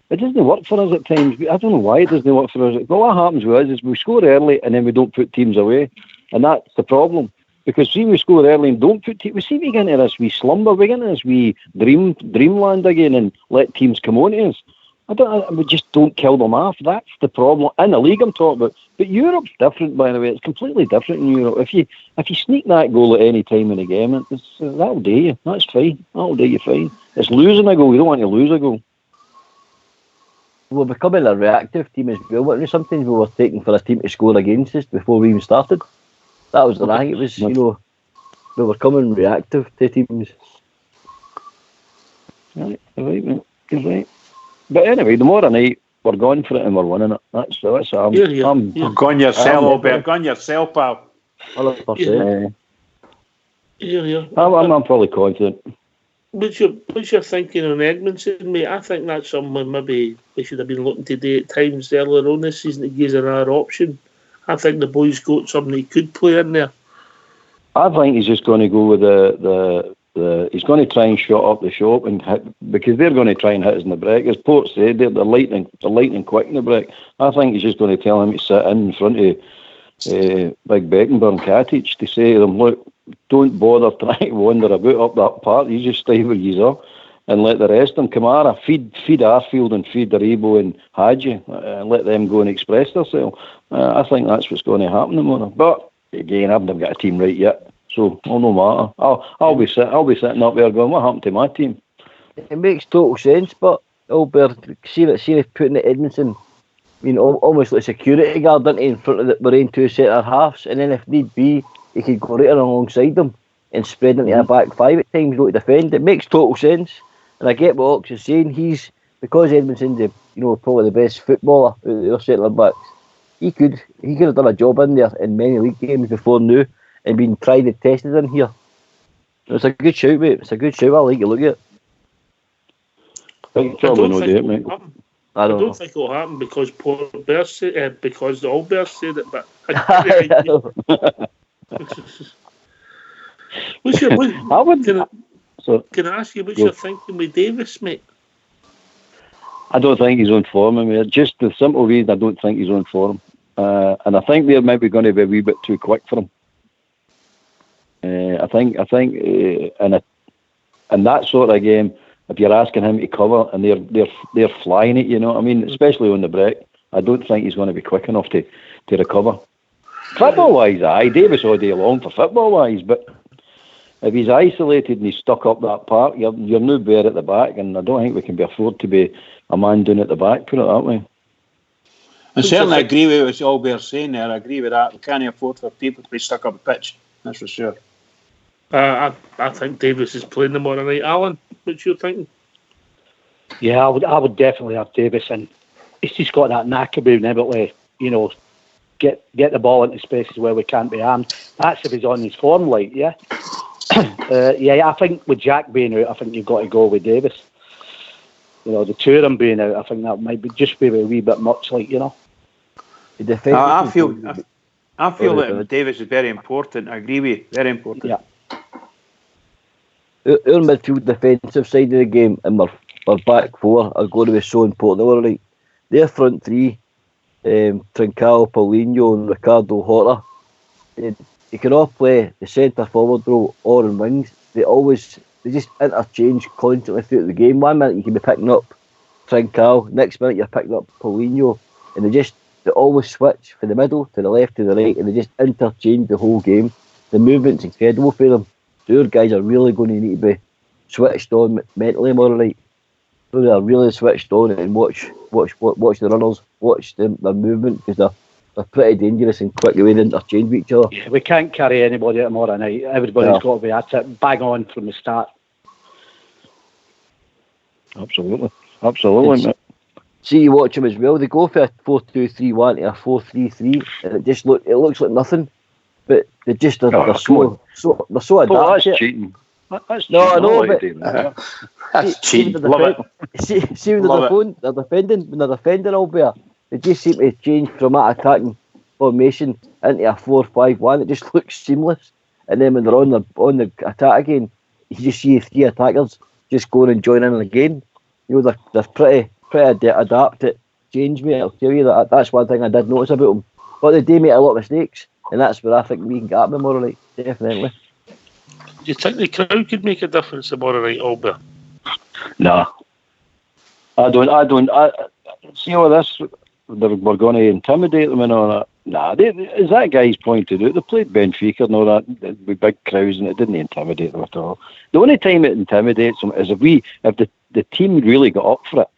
It doesn't work for us at times. I don't know why it doesn't work for us. But what happens with us is we score early and then we don't put teams away, and that's the problem. Because see, we score early and don't put teams. We get into this, we slumber, we get into this, we dreamland again and let teams come on to us. We just don't kill them off. That's the problem. In the league I'm talking about. But Europe's different, by the way. It's completely different in Europe. If you sneak that goal at any time in the game, that'll do you. That's fine. That'll do you fine. It's losing a goal. You don't want to lose a goal. We're becoming a reactive team as well. Sometimes we were taking for a team to score against us before we even started. That was the thing. It was, we were coming reactive to teams. Right, mate. You're right. But anyway, tomorrow night, we're going for it and we're winning it. That's I'm going yourself, Albert. Going yourself, pal. 100%. I'm fully confident. What's your thinking on Edmondson, mate? I think that's something maybe we should have been looking to do at times earlier on this season to give us another option. I think the boys got something he could play in there. I think he's just going to go with he's going to try and shut up the shop and hit, because they're going to try and hit us in the break. As Port said, they're lightning quick in the break. I think he's just going to tell him to sit in front of Big Beckenbauer and Katic to say to them, look, don't bother trying to wander about up that part. You just stay where you are and let the rest of them, Kamara, feed Arfield and feed Aribo and Hadji and let them go and express themselves. I think that's what's going to happen tomorrow. But again, I haven't got a team right yet, so it'll no matter. I'll be sitting up there going, what happened to my team? It makes total sense, but Albert, see putting it Edmondson, I mean, almost like security guard in front of the main two centre halves, and then if need be, he could go right alongside them and spread into a back five at times, to defend. It makes total sense, and I get what Ox is saying. Because Edmondson's probably the best footballer out of their centre backs. He could have done a job in there in many league games before now and been tried and tested in here. It's a good shout, mate. It's a good shout. I like to look at it. I don't think it'll happen because Albert said it, but can I ask you what's your thinking with Davis, mate? I don't think he's on form. I mean, just the simple reason I don't think he's on form. And I think they're maybe going to be a wee bit too quick for him. I think in that sort of game, if you're asking him to cover and they're flying it, you know what I mean, especially on the break, I don't think he's going to be quick enough to recover. Football-wise, Davis all day long for football-wise, but if he's isolated and he's stuck up that park, you're no better at the back, and I don't think we can be afford to be a man down at the back, put it that way. I certainly agree with what Albert's saying there. I agree with that. We can't afford for people to be stuck up a pitch, that's for sure. I think Davis is playing tomorrow night. Alan, what's your thinking? Yeah, I would definitely have Davis, and he's just got that knack of being able to, get the ball into spaces where we can't be armed. That's if he's on his form, I think with Jack being out, I think you've got to go with Davis. The two of them being out, I think that might be a wee bit much, I feel that Davis is very important. I agree with you, very important. Yeah. Our midfield defensive side of the game and our back four are going to be so important. All right, their front three, Trincao, Paulinho and Ricardo Horta, they can all play the centre forward role or in wings. They just interchange constantly throughout the game. 1 minute you can be picking up Trincao. Next minute you're picking up Paulinho, and they always switch from the middle to the left to the right, and they just interchange the whole game. The movement's incredible for them. The other guys are really going to need to be switched on mentally more right. So they're really switched on and watch the runners, watch their movement, because they're pretty dangerous and quick the way they interchange with each other. Yeah, we can't carry anybody out tomorrow night. Everybody's got to be at it, bang on from the start. Absolutely. Mate. See, you watch them as well. They go for a 4-2-3-1 to a 4-3-3, and it looks like nothing. But they're so adapted. That's cheating. That's no, cheating. I know, but that's cheating. Love it. See when they're defending Albert, they just seem to change from that attacking formation into a 4-5-1. It just looks seamless. And then when they're on the attack again, you just see 3 attackers just going and joining in again. You know, they're pretty adapted. Change, mate. I'll tell you that's one thing I did notice about them. But they do make a lot of mistakes, and that's where I think we can get at them tomorrow night. Definitely. Do you think the crowd could make a difference tomorrow night, Albert? No. I don't. See all this, we're going to intimidate them and all that. Nah, as that guy's pointed out, they played Benfica and all that with big crowds, and it didn't intimidate them at all. The only time it intimidates them is if the team really got up for it,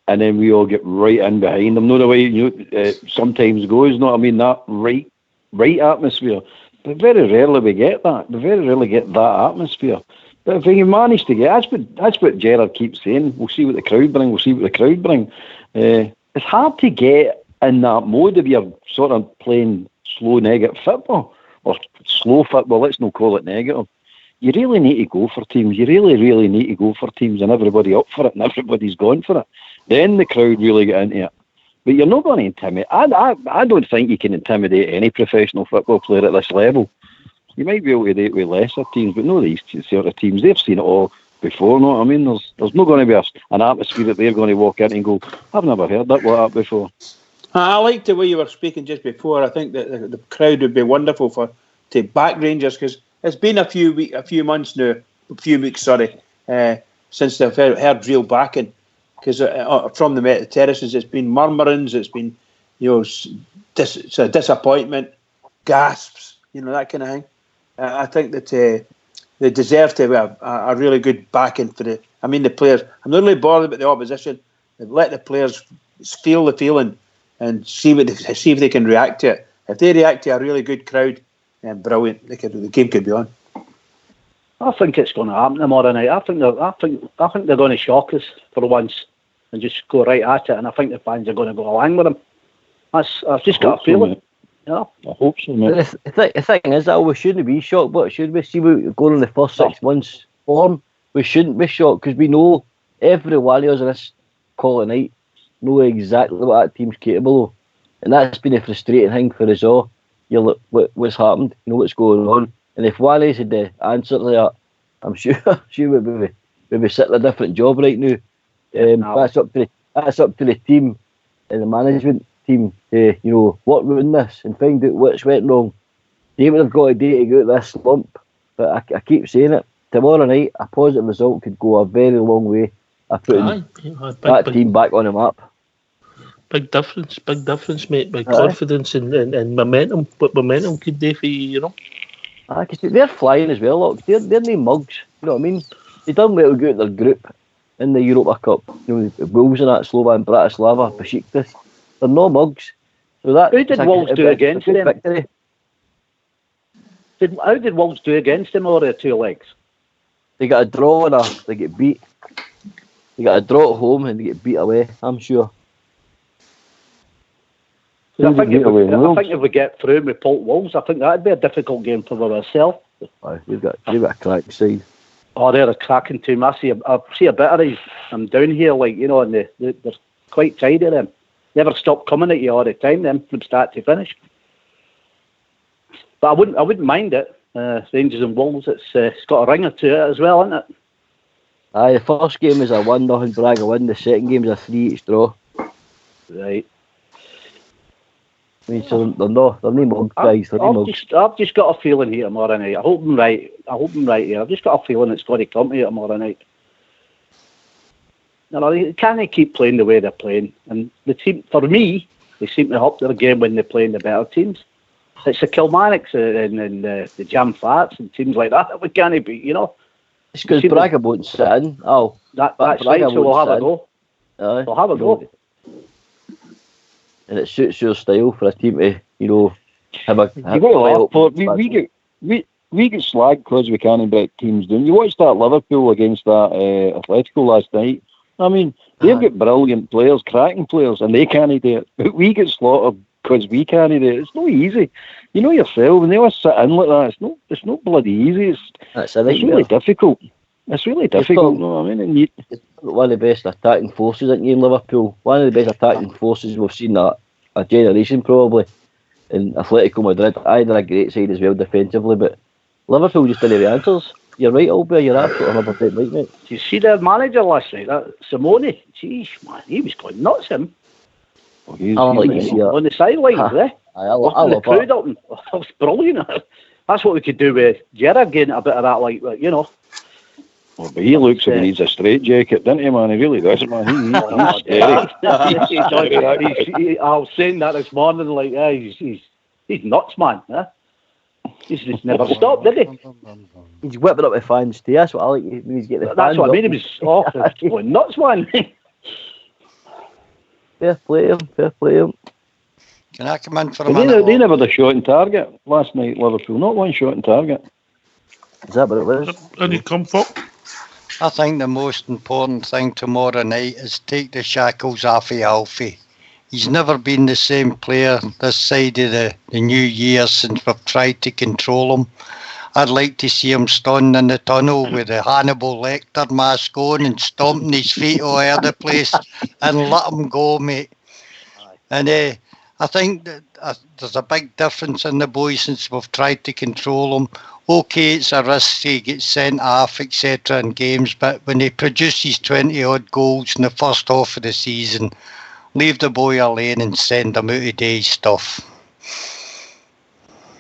and then we all get right in behind them. Not the way sometimes goes. Not, I mean, that right atmosphere. But very rarely we get that. We very rarely get that atmosphere. But if we manage to get, that's what Gerrard keeps saying. We'll see what the crowd bring. It's hard to get in that mode if you're sort of playing slow negative football, or slow football. Let's not call it negative. You really need to go for teams. You really, really need to go for teams, and everybody up for it, and everybody's gone for it. Then the crowd really get into it. But you're not going to intimidate. I don't think you can intimidate any professional football player at this level. You might be able to do it with lesser teams, but no, these sort of teams, they've seen it all before. No, I mean, there's not going to be an atmosphere that they're going to walk in and go, I've never heard that before. I liked the way you were speaking just before. I think that the crowd would be wonderful to back Rangers, because it's been a few weeks, since they've heard real backing. Because from the terraces, it's been murmurings, it's been, disappointment, gasps, that kind of thing. I think that they deserve to have a really good backing for the players. I'm not really bothered about the opposition. Let the players feel the feeling and see if they can react to it. If they react to a really good crowd, brilliant. The game could be on. I think it's going to happen tomorrow night. I think they're going to shock us for once and just go right at it. And I think the fans are going to go along with them. I've just got a feeling. I hope so, mate. The thing is, we shouldn't be shocked, but should we see what going on the first 6 months form? We shouldn't be shocked, because we know every one of us in this call tonight know exactly what that team's capable of. And that's been a frustrating thing for us all. You look what's happened, you know what's going on. And if one of us had the answer to that, I'm sure we'd be sitting a different job right now. That's up to the team and the management team to work around this and find out what's went wrong. They would have got a day to go out this slump, but I keep saying it. Tomorrow night, a positive result could go a very long way of putting that team back on the map. Big difference, mate. Big confidence and momentum. What momentum could they for you, Because they're flying as well. Look, they're no mugs. You know what I mean? They done well to go out their group in the Europa Cup. Wolves and that, Slovan, Bratislava, Besiktas. They're no mugs. So that who did Wolves do against them? Victory. How did Wolves do against them over the 2 legs? They got a draw and they get beat. They got a draw at home and they get beat away, I'm sure. I think if we get through and we pull Wolves, I think that'd be a difficult game for ourselves. You've got a crack side. Oh, they're a cracking team. I see a bit of these. I'm down here, and they're quite tidy. Them never stop coming at you all the time. Them from start to finish. But I wouldn't mind it. Rangers and Wolves. It's got a ringer to it as well, isn't it? Aye, the first game is a 1-0 Braga win. The second game is a 3-each draw. Right. I mean, so they're no mugs, guys. I've just got a feeling here tomorrow night. I hope I'm right here. I've just got a feeling it's going to come here tomorrow night. they can't keep playing the way they're playing. And the team, for me, they seem to up their game when they're playing the better teams. It's the Kilmarnocks and the Jam Farts and teams like that we can't beat, It's because Braga won't sit in. That's right, so we'll have a go. Aye. We'll have a go. And it suits your style for a team to, have a... We get slagged because we can't break teams down. You watched that Liverpool against that Atletico last night. I mean, they've got brilliant players, cracking players, and they can't do it. But we get slaughtered because we can't do it. It's not easy. You know yourself, when they always sit in like that, it's not bloody easy. It's really difficult. It's really difficult, you know what I mean? And one of the best attacking forces in Liverpool. One of the best attacking forces we've seen a generation probably. In Atletico Madrid, they're a great side as well defensively, but Liverpool just didn't have the answers. You're right, Albert, you're absolutely 100% right, mate. Did you see their manager last night, that Simone? Jeez, man, he was going nuts, him. On the sidelines, eh? I love the crowd up, and that was brilliant. That's what we could do with Gerrard, getting a bit of that, like, Well, but he looks like he needs a straight jacket, doesn't he, man? He really does, man. I was saying that this morning, like, he's nuts, man. Eh? He's just never stopped, did he? He's whipping up the fans too. That's what I like when he's getting the fans. That's what I mean. He was going nuts, man. Fair play him. Can I come in for a minute? They never had a shot on target last night, Liverpool. Not one shot on target. Is that what it was? Any comfort? I think the most important thing tomorrow night is take the shackles off of Alfie. He's never been the same player this side of the new year since we've tried to control him. I'd like to see him standing in the tunnel with the Hannibal Lecter mask on and stomping his feet all over the place and let him go, mate. And I think that there's a big difference in the boys since we've tried to control him. Okay, it's a risk he gets sent off, etc. in games, but when he produces 20-odd goals in the first half of the season, leave the boy alone and send him out to do his stuff.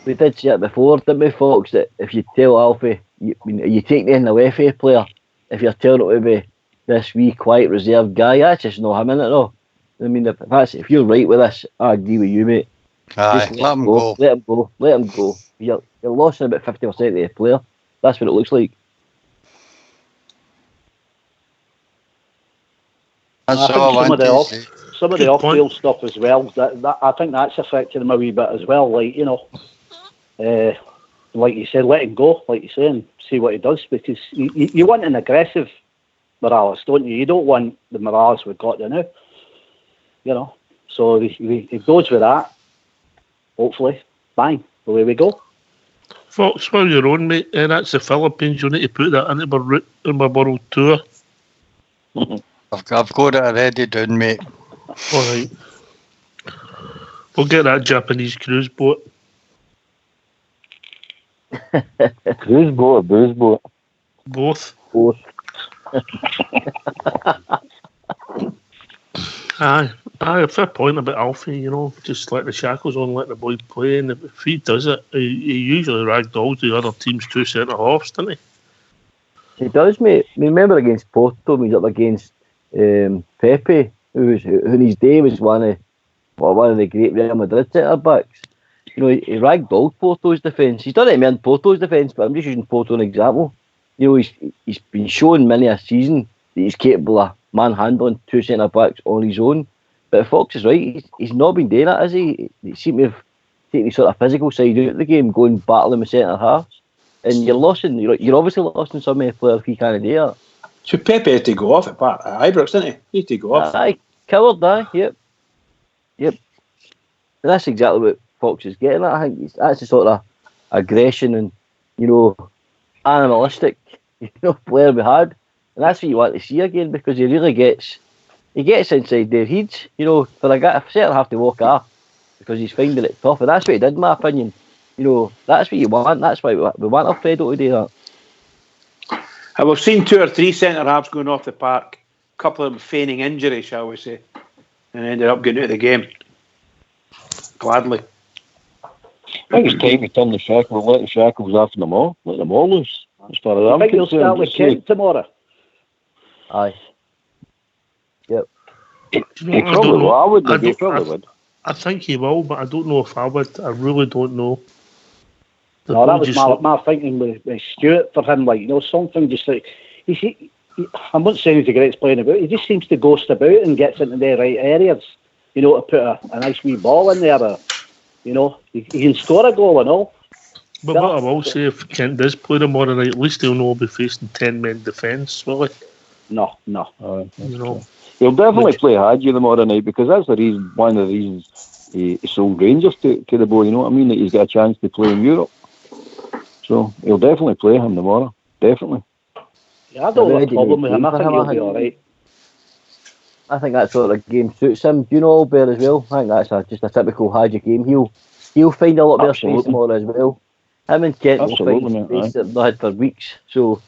We did see it before, didn't we, Fox, that if you tell Alfie, you take in the FA player, if you're telling him to be this wee, quiet, reserved guy, that's just not him, innit, though? I mean, if you're right with this, I agree with you, mate. Aye, let him go. Let him go. You're losing about 50% of the player. That's what it looks like. That's all I want to say. Some of the off-field stuff as well. I think that's affecting him a wee bit as well. Like like you said, let him go. Like you say, and see what he does. Because you want an aggressive Morales, don't you? You don't want the Morales we've got now. So if he goes with that, hopefully, bang, away we go. Fox, while you're on, mate, that's the Philippines. You need to put that into my route in my world tour. I've got it already done, mate. All right. We'll get that Japanese cruise boat. Cruise boat or booze boat? Both. Aye, fair point about Alfie, just let the shackles on, let the boy play, and if he does it, he usually ragdolls the other team's two centre-halves, doesn't he? He does, mate. Remember against Porto, he was up against Pepe, who in his day was one of the great Real Madrid centre-backs. He ragdolled Porto's defence. He's done it in Porto's defence, but I'm just using Porto as an example. He's been shown many a season that he's capable of manhandling two centre-backs on his own. But Fox is right, he's not been doing that, has he? He seemed to have taken the sort of physical side out of the game, going battling with centre-halves. And you're obviously losing some of the players if he can't do that. So Pepe had to go off at Ibrox, didn't he? He had to go off. Aye, coward, yep. And that's exactly what Fox is getting at. I think that's the sort of aggression and, animalistic, player we had. And that's what you want to see again, because he really gets inside their heads, for a guy, certainly have to walk off because he's finding it tough. And that's what he did, in my opinion. That's what you want. That's why we want Alfredo to do that. We've seen 2 or 3 centre-halves going off the park, a couple of them feigning injury, shall we say, and ended up getting out of the game. Gladly. I think it's time to turn the shackles, let the shackles off them all. Let them all loose. As far as I'm concerned. I think you'll start with Kent tomorrow. Aye. Yep. Do you know He what? I probably don't know. will. I would. I He don't- probably would. I think he will, but I don't know if I would. I really don't know. No, that was Just my, look- my thinking with Stuart for him. Like, you know, something just like I'm not saying he's a great playing about. He just seems to ghost about and gets into the right areas. You know, to put a nice wee ball in there. You know, he can score a goal and all. But what I will say, if Kent does play tomorrow night, at least he'll know he'll be facing 10-man defence, will he? No. You know. He'll definitely play Hadji tomorrow night because that's the reason. One of the reasons he sold Rangers to the boy. You know what I mean? That he's got a chance to play in Europe. So he'll definitely play him tomorrow. Definitely. Yeah, I don't have a problem with him. I think he'll be all right. I think that sort of game suits him. Do you know Albert as well? I think that's just a typical Hadji game. He'll find a lot better space tomorrow as well. Him and Kent will find space that they've not had for weeks. So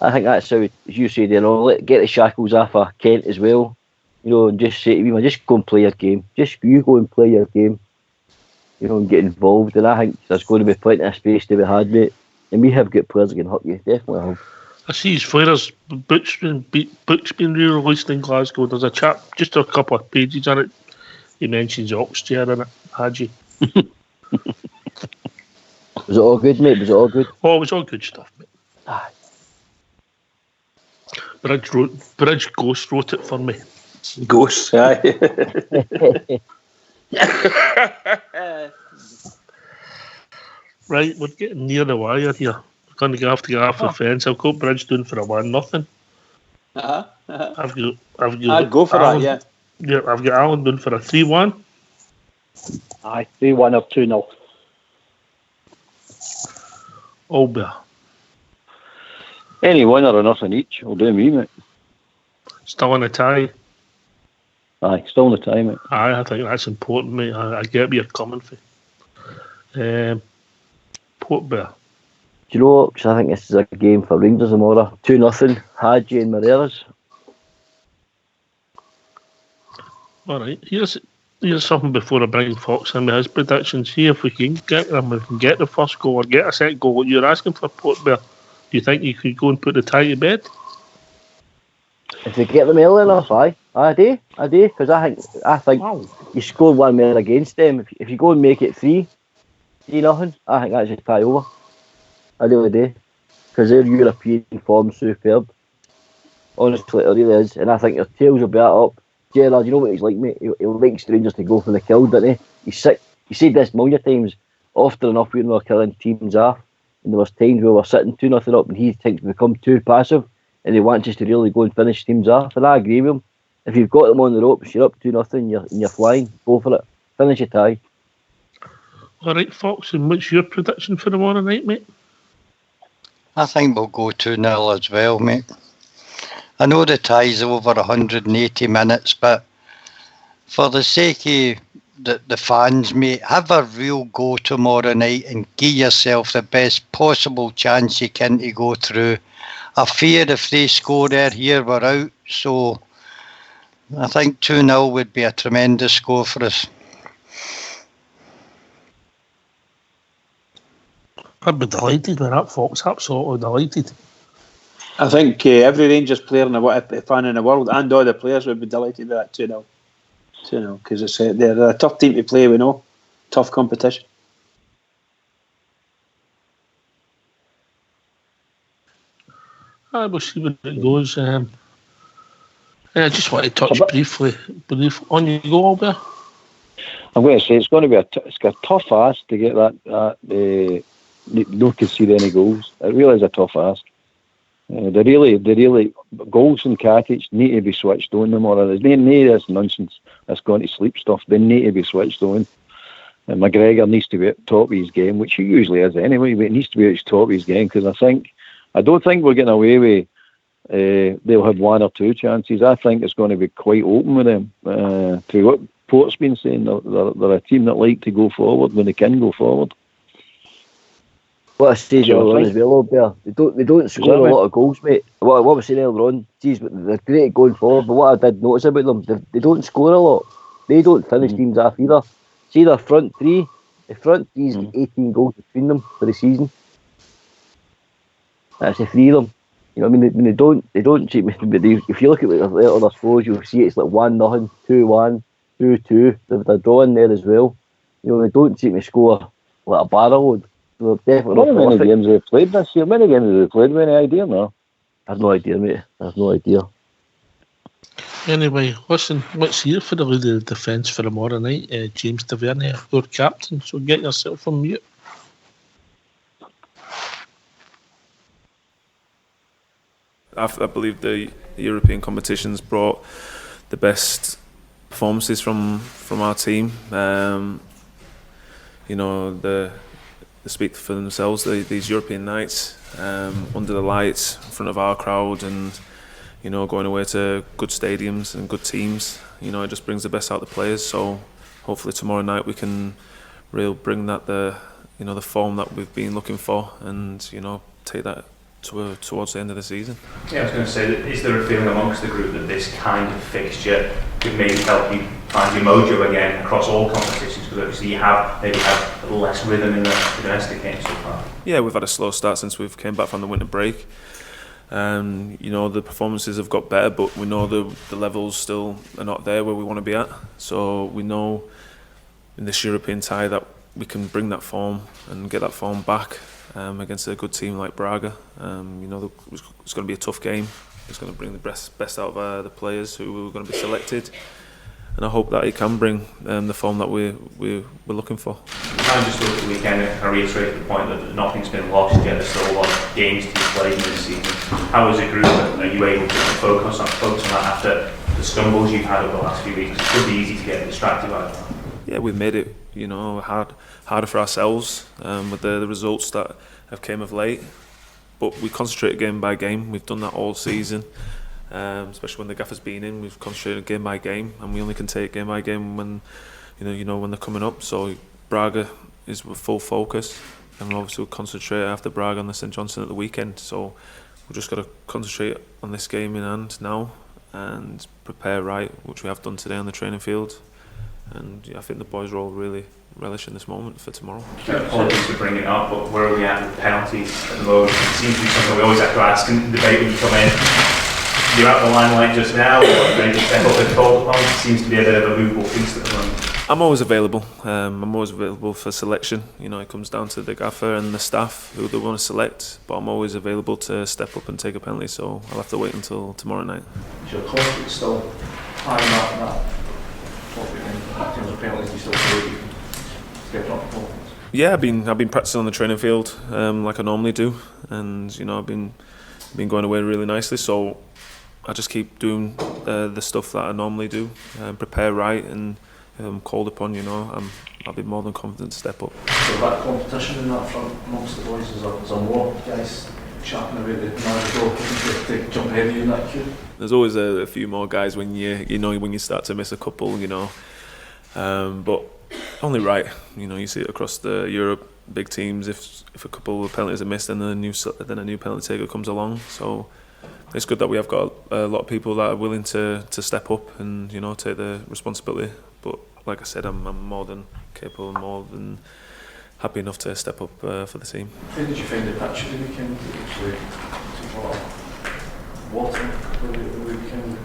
I think that's how, as you say, get the shackles off of Kent as well. You know, and just say to him, just go and play your game. Just you go and play your game. You know, and get involved. And I think there's going to be plenty of space to be had, mate. And we have got players that can help you. Definitely have. I see his Flair's book's been re-released in Glasgow. There's a chap, just a couple of pages on it. He mentions Oxchair in it, Hadji. Was it all good, mate? Was it all good? Oh, it was all good stuff, mate. Aye. Bridge Ghost wrote it for me. Ghost, aye. Right, we're getting near the wire here. We're going to have to get off the fence. I've got Bridge doing for a 1-0. I've got I'd go for Alan, that, yeah. Yeah, I've got Alan doing for a 3-1. Aye, 3-1 or 2-0. Albert. Any winner or nothing each will do me, mate. Still in a tie. Aye, still in the tie, mate. Aye, I think that's important, mate. I get where you're coming from. Port Bear. Do you know, because I think this is a game for Rangers tomorrow. 2-0, Hadji and Moreira's. All right, here's something before I bring Fox in with his predictions. See if we can get them. We can get the first goal or get a second goal. What you're asking for, Port Bear. Do you think you could go and put the tie to bed? If they get them early enough, I do, because I think you score one more against them. If you go and make it 3-0, I think that's just tie over. I really do, because their European form's superb. Honestly, it really is, and I think their tails will be up. Gerrard, you know what he's like, mate. He likes Rangers to go for the kill, doesn't he? He's sick. You said this million of times. Often enough, when we're killing teams off, and there was times where we're sitting 2-0 up, and he thinks we become too passive, and he wants us to really go and finish teams off. And I agree with him. If you've got them on the ropes, you're up 2-0, and you're flying. Go for it. Finish your tie. All right, Fox. And what's your prediction for tomorrow night, mate? I think we'll go 2-0 as well, mate. I know the tie's over 180 minutes, but for the sake of the fans, mate, have a real go tomorrow night and give yourself the best possible chance you can to go through. I fear if they score there here, we're out. So I think 2-0 would be a tremendous score for us. I'd be delighted with that, Fox. Absolutely delighted. I think every Rangers player fan in the world and all the players would be delighted with that 2-0. 2-0, because they're a tough team to play, we know. Tough competition. We'll see where it goes. I just want to touch briefly on you go, Albert. I'm going to say it's going to be a tough ask to get that not concede any goals. It really is a tough ask. They really goals and Katic need to be switched on them, or there's no this nonsense that's going to sleep stuff. They need to be switched on. And McGregor needs to be at the top of his game, which he usually is anyway, but he needs to be at the top of his game, because I don't think we're getting away with they'll have one or two chances. I think it's going to be quite open with them. Through what Port's been saying, they're a team that like to go forward when they can go forward. What a stage they're on as well, Albert. They don't score a lot of goals, mate. What I was saying earlier on, geez, but they're great at going forward, but what I did notice about them, they don't score a lot. They don't finish teams off either. See their front three? The front three's 18 goals between them for the season. That's the three of them. You know, I mean, they don't cheat me. But if you look at the other scores, you'll see it's like 1-0, 2-1, 2-2. They're drawing there as well. You know, they don't cheat me score like a barrel load. They're definitely How many games have we played this year? Many games have we played? Any idea, no? I have no idea, mate. I have no idea. Anyway, listen, let's hear for the defence for tomorrow night. James Tavernier, our captain. So get yourself on mute. I believe the European competitions brought the best performances from our team. You know, they speak for themselves. These European nights under the lights in front of our crowd, and you know, going away to good stadiums and good teams. You know, it just brings the best out of the players. So hopefully tomorrow night we can really bring that the form that we've been looking for, and you know, take that towards the end of the season. Yeah, I was going to say, is there a feeling amongst the group that this kind of fixture could maybe help you find your mojo again across all competitions? Because obviously you have maybe had a little less rhythm in the domestic games so far. Yeah, we've had a slow start since we've came back from the winter break. You know, the performances have got better, but we know the levels still are not there where we want to be at. So we know in this European tie that we can bring that form and get that form back against a good team like Braga. You know, it's going to be a tough game. It's going to bring the best out of the players who are going to be selected, and I hope that it can bring the form that we're looking for. I just look at the weekend and reiterate the point that nothing's been lost yet. There's still a lot of games to be played in this season. How as a group are you able to focus on that after the stumbles you've had over the last few weeks? It could be easy to get distracted by that. Yeah, we've made it, you know, harder for ourselves with the results that have came of late. But we concentrate game by game. We've done that all season, especially when the gaffer's been in. We've concentrated game by game, and we only can take game by game when, you know when they're coming up. So Braga is with full focus, and obviously we'll concentrate after Braga on the St Johnstone at the weekend. So we've just got to concentrate on this game in hand now and prepare right, which we have done today on the training field. And yeah, I think the boys are all really relishing this moment for tomorrow. Apologies for bringing it up, but where are we at with penalties at the moment? It seems to be something we always have to ask and debate when you come in. You're out the limelight just now, or ready to step up and call upon? It seems to be a bit of a movable feast at the moment. I'm always available. I'm always available for selection. You know, it comes down to the gaffer and the staff who they want to select, but I'm always available to step up and take a penalty, so I'll have to wait until tomorrow night. Is your confidence still high in that topic in terms of penalties? You still feel you can step up performance? Yeah, I've been practicing on the training field like I normally do, and you know, I've been going away really nicely, so I just keep doing the stuff that I normally do, prepare right, and called upon, you know, I'll be more than confident to step up. So that competition in that front amongst the boys, is there more guys chatting about the manager to jump ahead of you in that queue? There's always a few more guys when you start to miss a couple, you know, but only right, you know, you see it across the Europe big teams. If a couple of penalties are missed, then a new penalty taker comes along. So it's good that we have got a lot of people that are willing to step up and, you know, take the responsibility. But like I said, I'm more than capable, more than happy enough to step up for the team. How did you find the pitch of the weekend? Water the weekend?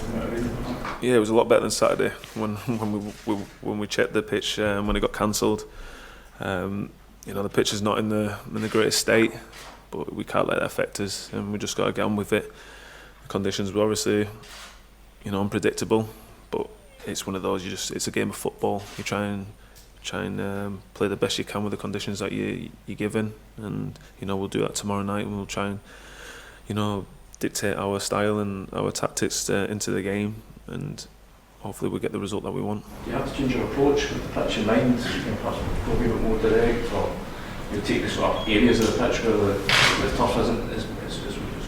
Yeah, it was a lot better than Saturday when we checked the pitch when it got cancelled. You know, the pitch is not in the greatest state, but we can't let that affect us, and we just got to get on with it. The conditions were obviously, you know, unpredictable, but it's one of those. It's a game of football. You try and play the best you can with the conditions that you're given, and you know, we'll do that tomorrow night, and we'll try and, you know, dictate our style and our tactics into the game, and hopefully we'll get the result that we want. Do you have to change your approach with the pitch in mind? You can perhaps go a bit more direct, or you take the sort of areas of the pitch where the turf isn't as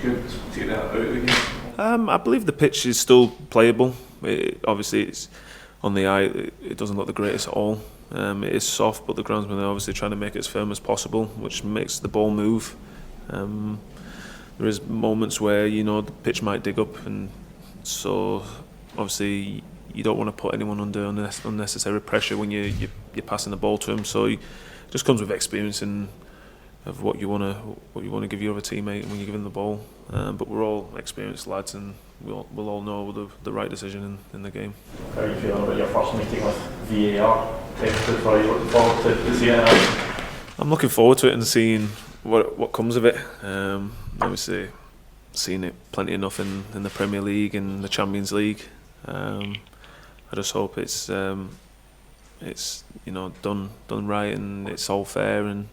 good, take that out of the game? I believe the pitch is still playable. Obviously, it's on the eye. It doesn't look the greatest at all. It is soft, but the groundsmen are obviously trying to make it as firm as possible, which makes the ball move. There is moments where, you know, the pitch might dig up, and so obviously you don't want to put anyone under unnecessary pressure when you're passing the ball to him. So it just comes with experience and what you want to give your other teammate when you give them the ball. But we're all experienced lads, and we'll all know the right decision in the game. How are you feeling about your first meeting with VAR? Tested for you, looking forward to seeing it? I'm looking forward to it and seeing what comes of it. Obviously, seen it plenty enough in the Premier League and the Champions League. I just hope it's done right and it's all fair, and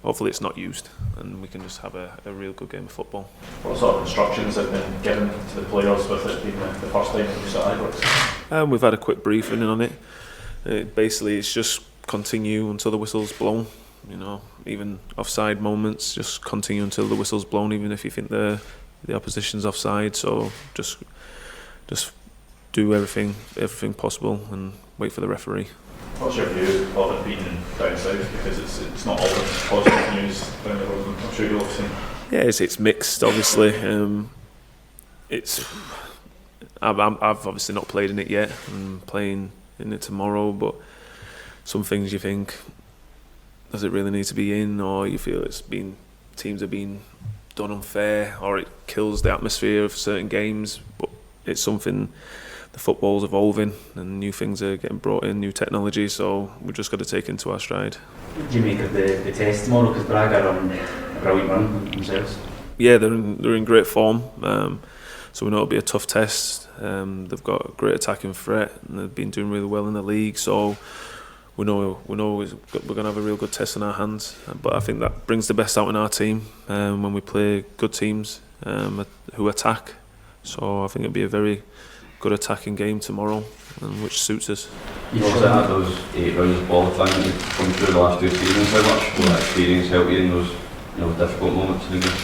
hopefully it's not used and we can just have a real good game of football. What sort of instructions have been given to the players with it being the first time you've at Ibrox? We've had a quick briefing on it. Basically, it's just continue until the whistle's blown. Even offside moments, just continue until the whistle's blown, even if you think the opposition's offside. So just do everything possible and wait for the referee. What's your view of it being down south? Because it's not all the positive news down the road. I'm sure you'll have seen. Yeah, it's mixed. Obviously, I've obviously not played in it yet. I'm playing in it tomorrow, but some things you think, does it really need to be in, or you feel teams are being done unfair, or it kills the atmosphere of certain games. But it's something. The football's evolving and new things are getting brought in, new technology, so we've just got to take it into our stride. What do you make of the test tomorrow? Because Braga are on a brilliant run themselves. Yeah, they're in great form, so we know it'll be a tough test. They've got a great attacking threat and they've been doing really well in the league, so we know we're going to have a real good test in our hands. But I think that brings the best out in our team when we play good teams who attack. So I think it'll be a very good attacking game tomorrow, which suits us. You've also had those 8 rounds of qualifying that you've come through the last 2 seasons. How much will that experience help you in those difficult moments in the game?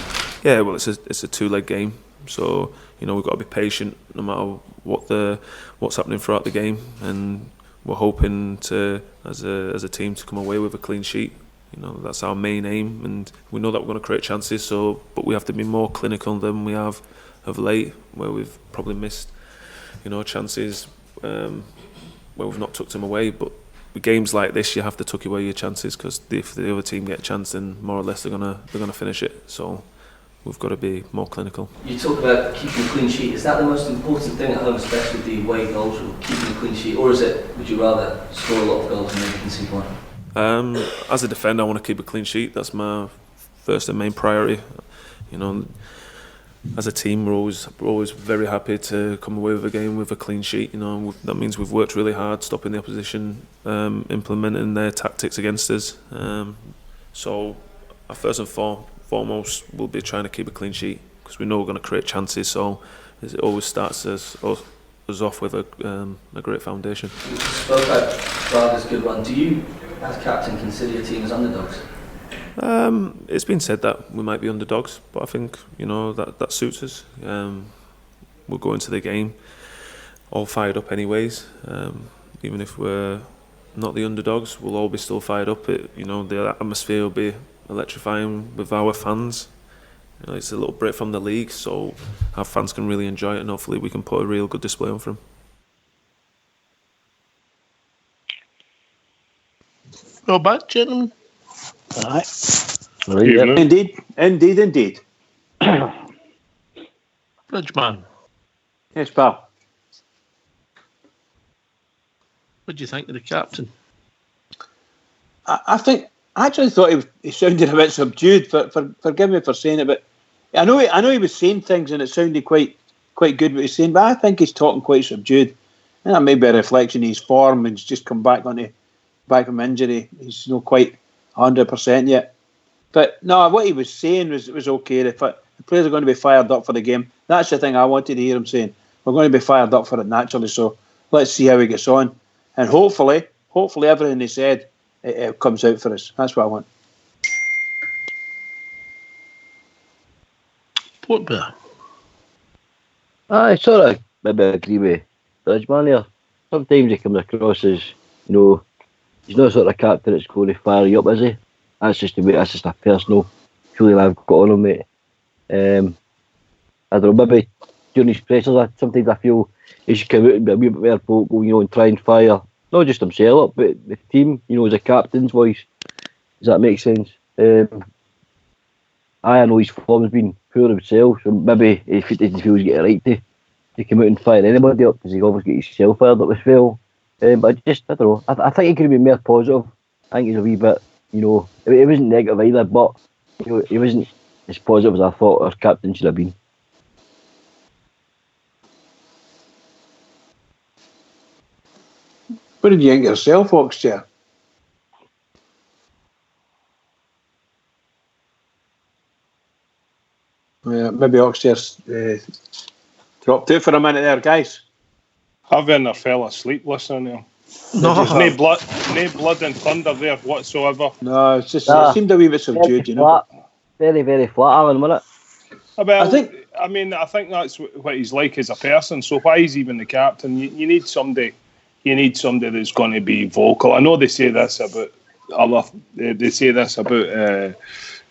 Yeah, well, it's a 2-leg game, so we've got to be patient no matter what's happening throughout the game, and we're hoping to as a team to come away with a clean sheet. That's our main aim, and we know that we're going to create chances. But we have to be more clinical than we have of late, where we've probably missed chances where we've not tucked them away. But with games like this, you have to tuck away your chances, because if the other team get a chance, then more or less they're gonna finish it. So we've got to be more clinical. You talk about keeping a clean sheet. Is that the most important thing at home, especially with the away goals, or keeping a clean sheet, or would you rather score a lot of goals and maybe concede one? As a defender, I want to keep a clean sheet. That's my first and main priority. As a team, we're always very happy to come away with a game with a clean sheet. That means we've worked really hard, stopping the opposition, implementing their tactics against us. So, our first and foremost, we'll be trying to keep a clean sheet, because we know we're going to create chances. So, it always starts us off with a great foundation. You spoke about Braga's good run. Do you, as captain, consider your team as underdogs? It's been said that we might be underdogs, but I think that suits us. We'll go into the game all fired up anyways. Even if we're not the underdogs, we'll all be still fired up. The atmosphere will be electrifying with our fans. It's a little break from the league, so our fans can really enjoy it, and hopefully we can put a real good display on for them. Well, back, gentlemen. Aye. Indeed. Bridgeman. Yes, pal. What do you think of the captain? I actually thought he sounded a bit subdued. Forgive me for saying it, but I know he was saying things and it sounded quite good what he's saying. But I think he's talking quite subdued. And that may be a reflection of his form, and he's just come back from injury. He's not quite 100% yet. But no, what he was saying was okay. The players are going to be fired up for the game. That's the thing I wanted to hear him saying. We're going to be fired up for it naturally. So let's see how he gets on, and hopefully everything he said it comes out for us. That's what I want. What bear? I sort of maybe agree with Bridgeman here. Sometimes he comes across as, he's not sort of captain that's going to fire you up, is he? That's just the way. That's just a personal feeling I've got on him, mate. I don't know, maybe during his pressers, sometimes I feel he should come out and be a wee bit more vocal, and try and fire not just himself up, but the team, as a captain's voice. Does that make sense? I know his form's been poor himself, so maybe if he doesn't feel he's got a right to come out and fire anybody up, because he's obviously got himself fired up as well. But I don't know. I think he could have been more positive. I think he's a wee bit, it wasn't negative either, but he wasn't as positive as I thought our captain should have been. What did you think yourself, Oxchair? Maybe Oxchair's dropped out for a minute there, guys. I've been a fell asleep listening to him. No. There's no blood and thunder there whatsoever. No, it's just it seemed a wee bit subdued, flat. Very, very flat, Alan, wasn't it? Well, I think that's what he's like as a person. So why he's even the captain? You need somebody. You need somebody that's going to be vocal. I know they say this about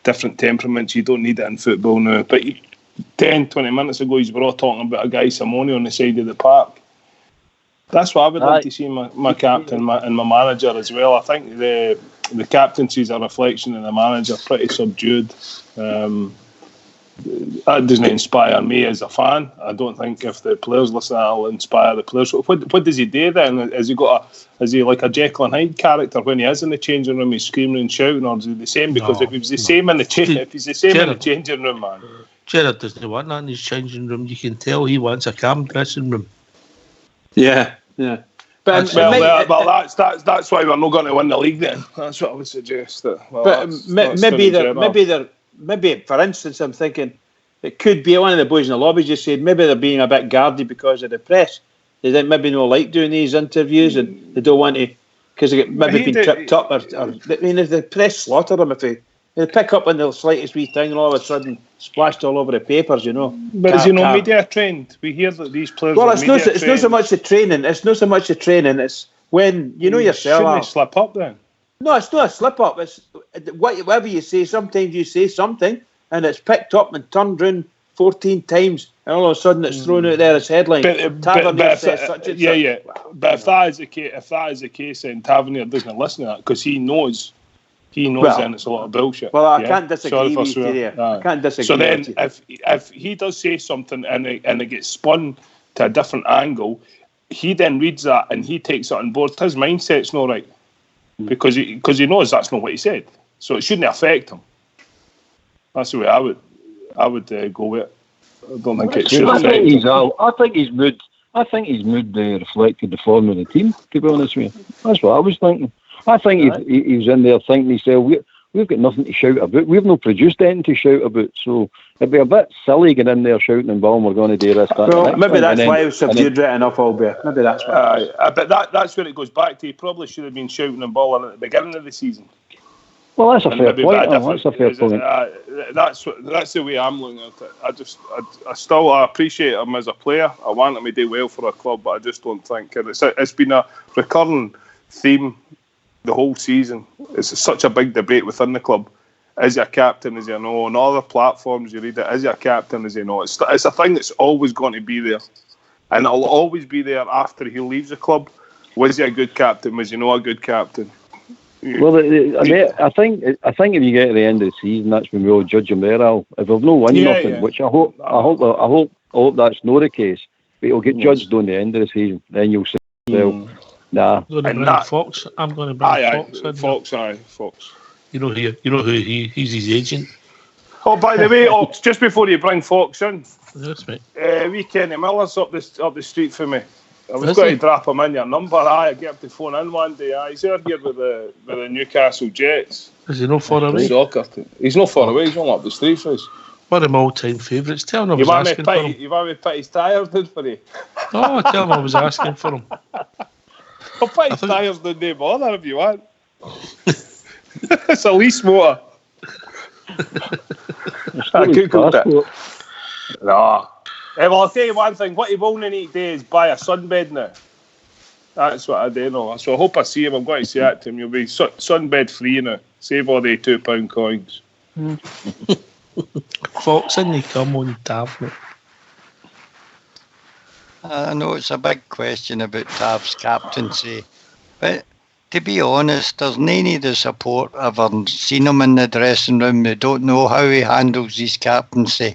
different temperaments. You don't need it in football now. But 10, 20 minutes ago, you were all talking about a guy Simone on the side of the park. That's what I would like to see my captain and my manager as well. I think the captaincy is a reflection of the manager, pretty subdued. That doesn't inspire me as a fan. I don't think if the players listen, that'll inspire the players. What does he do then? Is he like a Jekyll and Hyde character when he is in the changing room? He's screaming and shouting, or is he the same? Because if he's the same in the changing room, man. Gerrard doesn't want that in his changing room. You can tell he wants a calm dressing room. Yeah. But that's why we're not going to win the league. Then that's what I would suggest. Maybe, for instance, I'm thinking it could be one of the boys in the lobby just said maybe they're being a bit guarded because of the press. They didn't maybe not like doing these interviews and they don't want to because they get maybe been tripped up or if the press slaughter them if they pick up on the slightest wee thing and all of a sudden splashed all over the papers, But is media trained? We hear that these players. Well, it's not so much the training. It's when yourself. Shouldn't they slip up then? No, it's not a slip up. It's whatever you say. Sometimes you say something and it's picked up and turned round 14 times, and all of a sudden it's thrown out there as headline. But if that is the case, then Tavernier doesn't listen to that because he knows. Then it's a lot of bullshit. Well, I can't disagree with you there. I can't disagree. So then, if he does say something and it gets spun to a different angle, he then reads that and he takes it on board. His mindset's not right. Because he knows that's not what he said, so it shouldn't affect him. That's the way I would go with it. I don't think it should affect him. I think his mood reflected the form of the team. To be honest with you, that's what I was thinking. I think he was in there thinking himself, we've got nothing to shout about. We've not produced anything to shout about, so it'd be a bit silly getting in there shouting and we're going to do this. Well, maybe that's why he was subdued right enough, Albert. Maybe that's why. But that's where it goes back to. He probably should have been shouting and bawling at the beginning of the season. Well, that's a fair point. That's a fair point. That's the way I'm looking at it. I appreciate him as a player. I want him to do well for a club, but I just don't think it's been a recurring theme the whole season. It's such a big debate within the club. Is he a captain? Is he no? On other platforms you read it. Is he a captain? Is he no? It's a thing that's always going to be there, and it'll always be there after he leaves the club. Was he a good captain? Was he not a good captain? Well, I think if you get to the end of the season, that's when we all judge him there. If we've no won nothing, which I hope that's not the case, but it'll get judged on the end of the season. Then you'll say, well, nah. I'm going to bring Fox. I'm going to bring Fox. Fox. You know who he's his agent. Oh, by the way, Ox, just before you bring Fox in, yes, mate. Wee Kenny Miller's up the street for me. I was going to drop him in your number. I get up the phone in one day. He's here with the Newcastle Jets. Is he not far away? Soccer team. He's not far away. He's only up the street for us. One of my all-time favourites. Tell him I was asking for him. You want me to put his tyres down for you? No, tell him I was asking for him. I'll put his tyres down, no bother if you want. It's a lease motor. I googled it. No. Well, I'll tell you one thing. What you only need to do is buy a sunbed now. That's what I do know. So I hope I see him. I'm going to say that to him. You'll be sunbed free now. Save all the £2 coins. Fox, and you come on Tav. I know it's a big question about Tav's captaincy, but to be honest, there's none of the support ever seen him in the dressing room. They don't know how he handles his captaincy.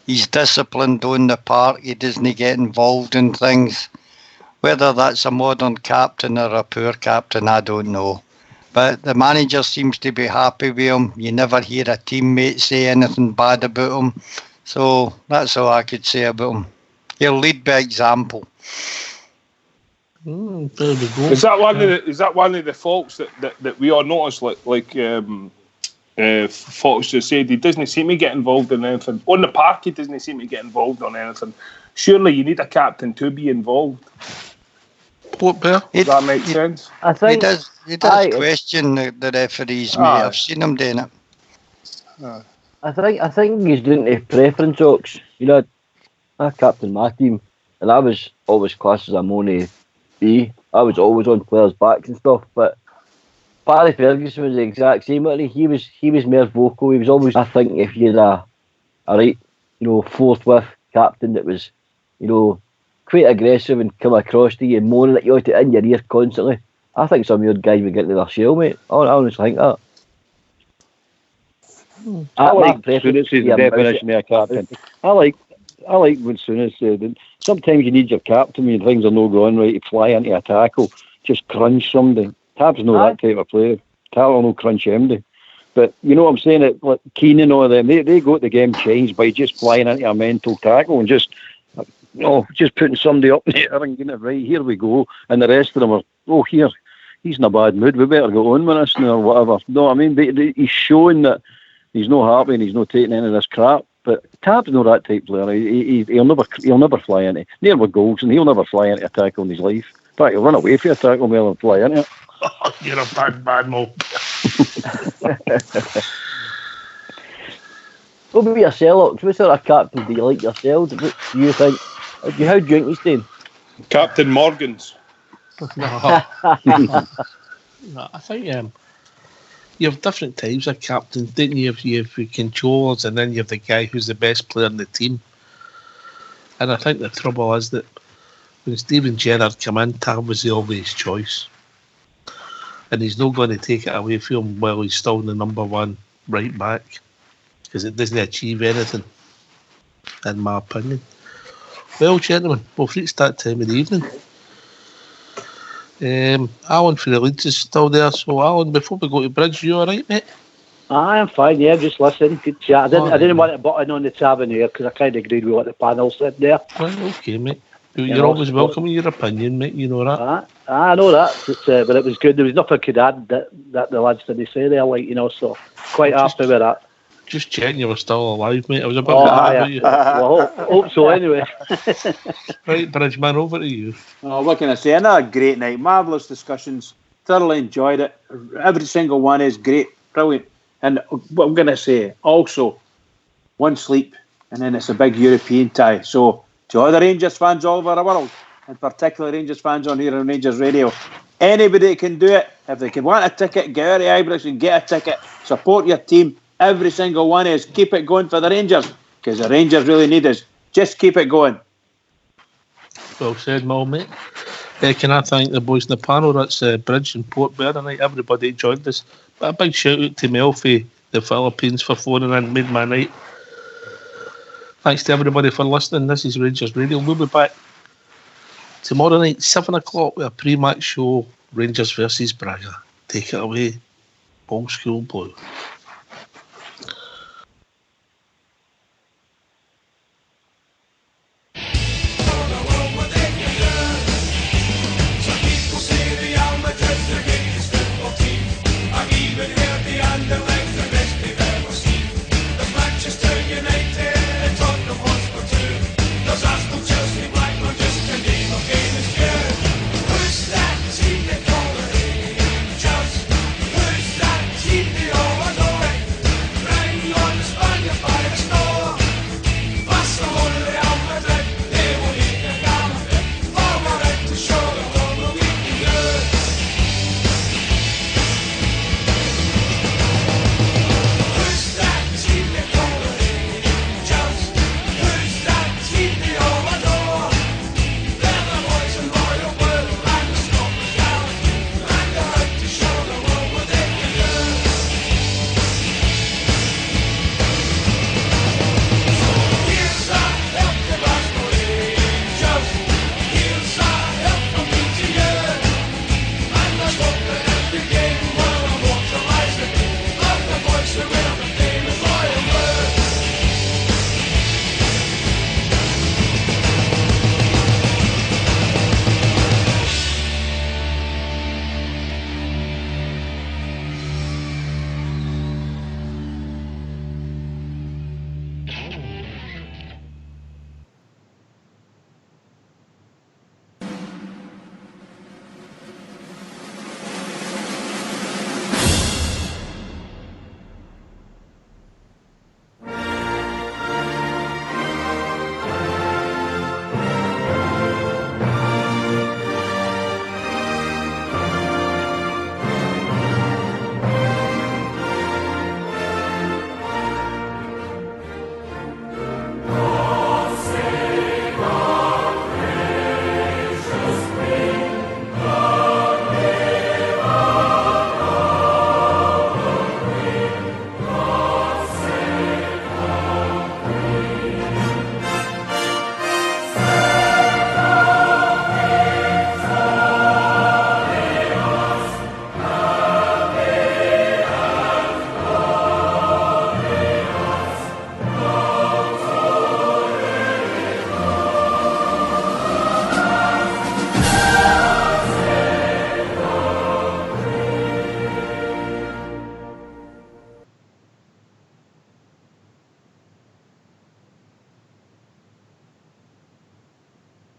He's disciplined on the park. He doesn't get involved in things. Whether that's a modern captain or a poor captain, I don't know. But the manager seems to be happy with him. You never hear a teammate say anything bad about him. So that's all I could say about him. He'll lead by example. There we go. Is that one of the faults that we all notice? Fox just said, he doesn't seem to get involved in anything. On the park, he doesn't seem to get involved on anything. Surely you need a captain to be involved. What, Bear? Does that make sense? I think he does question the referees, mate. I've seen him doing it. I think he's doing the preference, Ox. You know, I captain my team, and I was always classed as a Money B. I was always on players' backs and stuff, but Barry Ferguson was the exact same. He was more vocal. He was always, I think, if you had a right, forthwith captain that was, quite aggressive and come across to you and moaning at you in your ear constantly, I think some of your guys would get to their shell, mate. I honestly think that. I like Souness' definition of a captain. I like when Souness said that sometimes you need your captain when things are not going right to fly into a tackle, just crunch somebody. Tab's not that type of player. Tab will not crunch MD. But you know what I'm saying? It, like Keane and all them, they got the game changed by just flying into a mental tackle and just putting somebody up there and getting it right. Here we go. And the rest of them are, here, he's in a bad mood. We better go on with this now or whatever. No, I mean, he's showing that he's not happy and he's not taking any of this crap. But Tab's not that type of player. He'll never fly into it. Near with goals, and he'll never fly into a tackle in his life. In fact, he'll run away from a tackle rather than fly into it. You're a bad mo. What about yourself? What sort of captain do you like yourselves? What do you think? How do you think he's doing? Captain Morgans. No, I think you have different types of captains, didn't you? You have your controllers, and then you have the guy who's the best player in the team. And I think the trouble is that when Steven Gerrard came in, Tab was the obvious choice. And he's not going to take it away from him while he's still the number one right back, because it doesn't achieve anything, in my opinion. Well, gentlemen, we've reached that time of the evening. Alan for the Leeds is still there. So, Alan, before we go to Bridge, you all right, mate? I'm fine, yeah, just listening. Good chat. I didn't want to butt in on the Tavernier because I kind of agreed with what the panel said there. Right, okay, mate. You're always welcome with your opinion, mate. You know that. I know that, but it was good. There was nothing I could add that the lads didn't say there, so quite happy with that. Just checking you were still alive, mate. I was a bit about you. Well, hope so anyway. Right, Bridgeman, over to you. Oh, what can I say? Another great night. Marvellous discussions. Thoroughly enjoyed it. Every single one is great. Brilliant. And what I'm going to say, also, one sleep, and then it's a big European tie. So, to all the Rangers fans all over the world, and particularly Rangers fans on here on Rangers Radio, anybody can do it. If they can want a ticket, get out of Ibrox and get a ticket. Support your team. Every single one is. Keep it going for the Rangers, because the Rangers really need us. Just keep it going. Well said, Mal, mate. Can I thank the boys in the panel? That's Bridge and Port Bear tonight. Everybody joined us. But a big shout out to Mel for the Philippines for phoning in, made my night. Thanks to everybody for listening. This is Rangers Radio. We'll be back tomorrow night, 7 o'clock, with a pre-match show, Rangers versus Braga. Take it away, Old School Blue.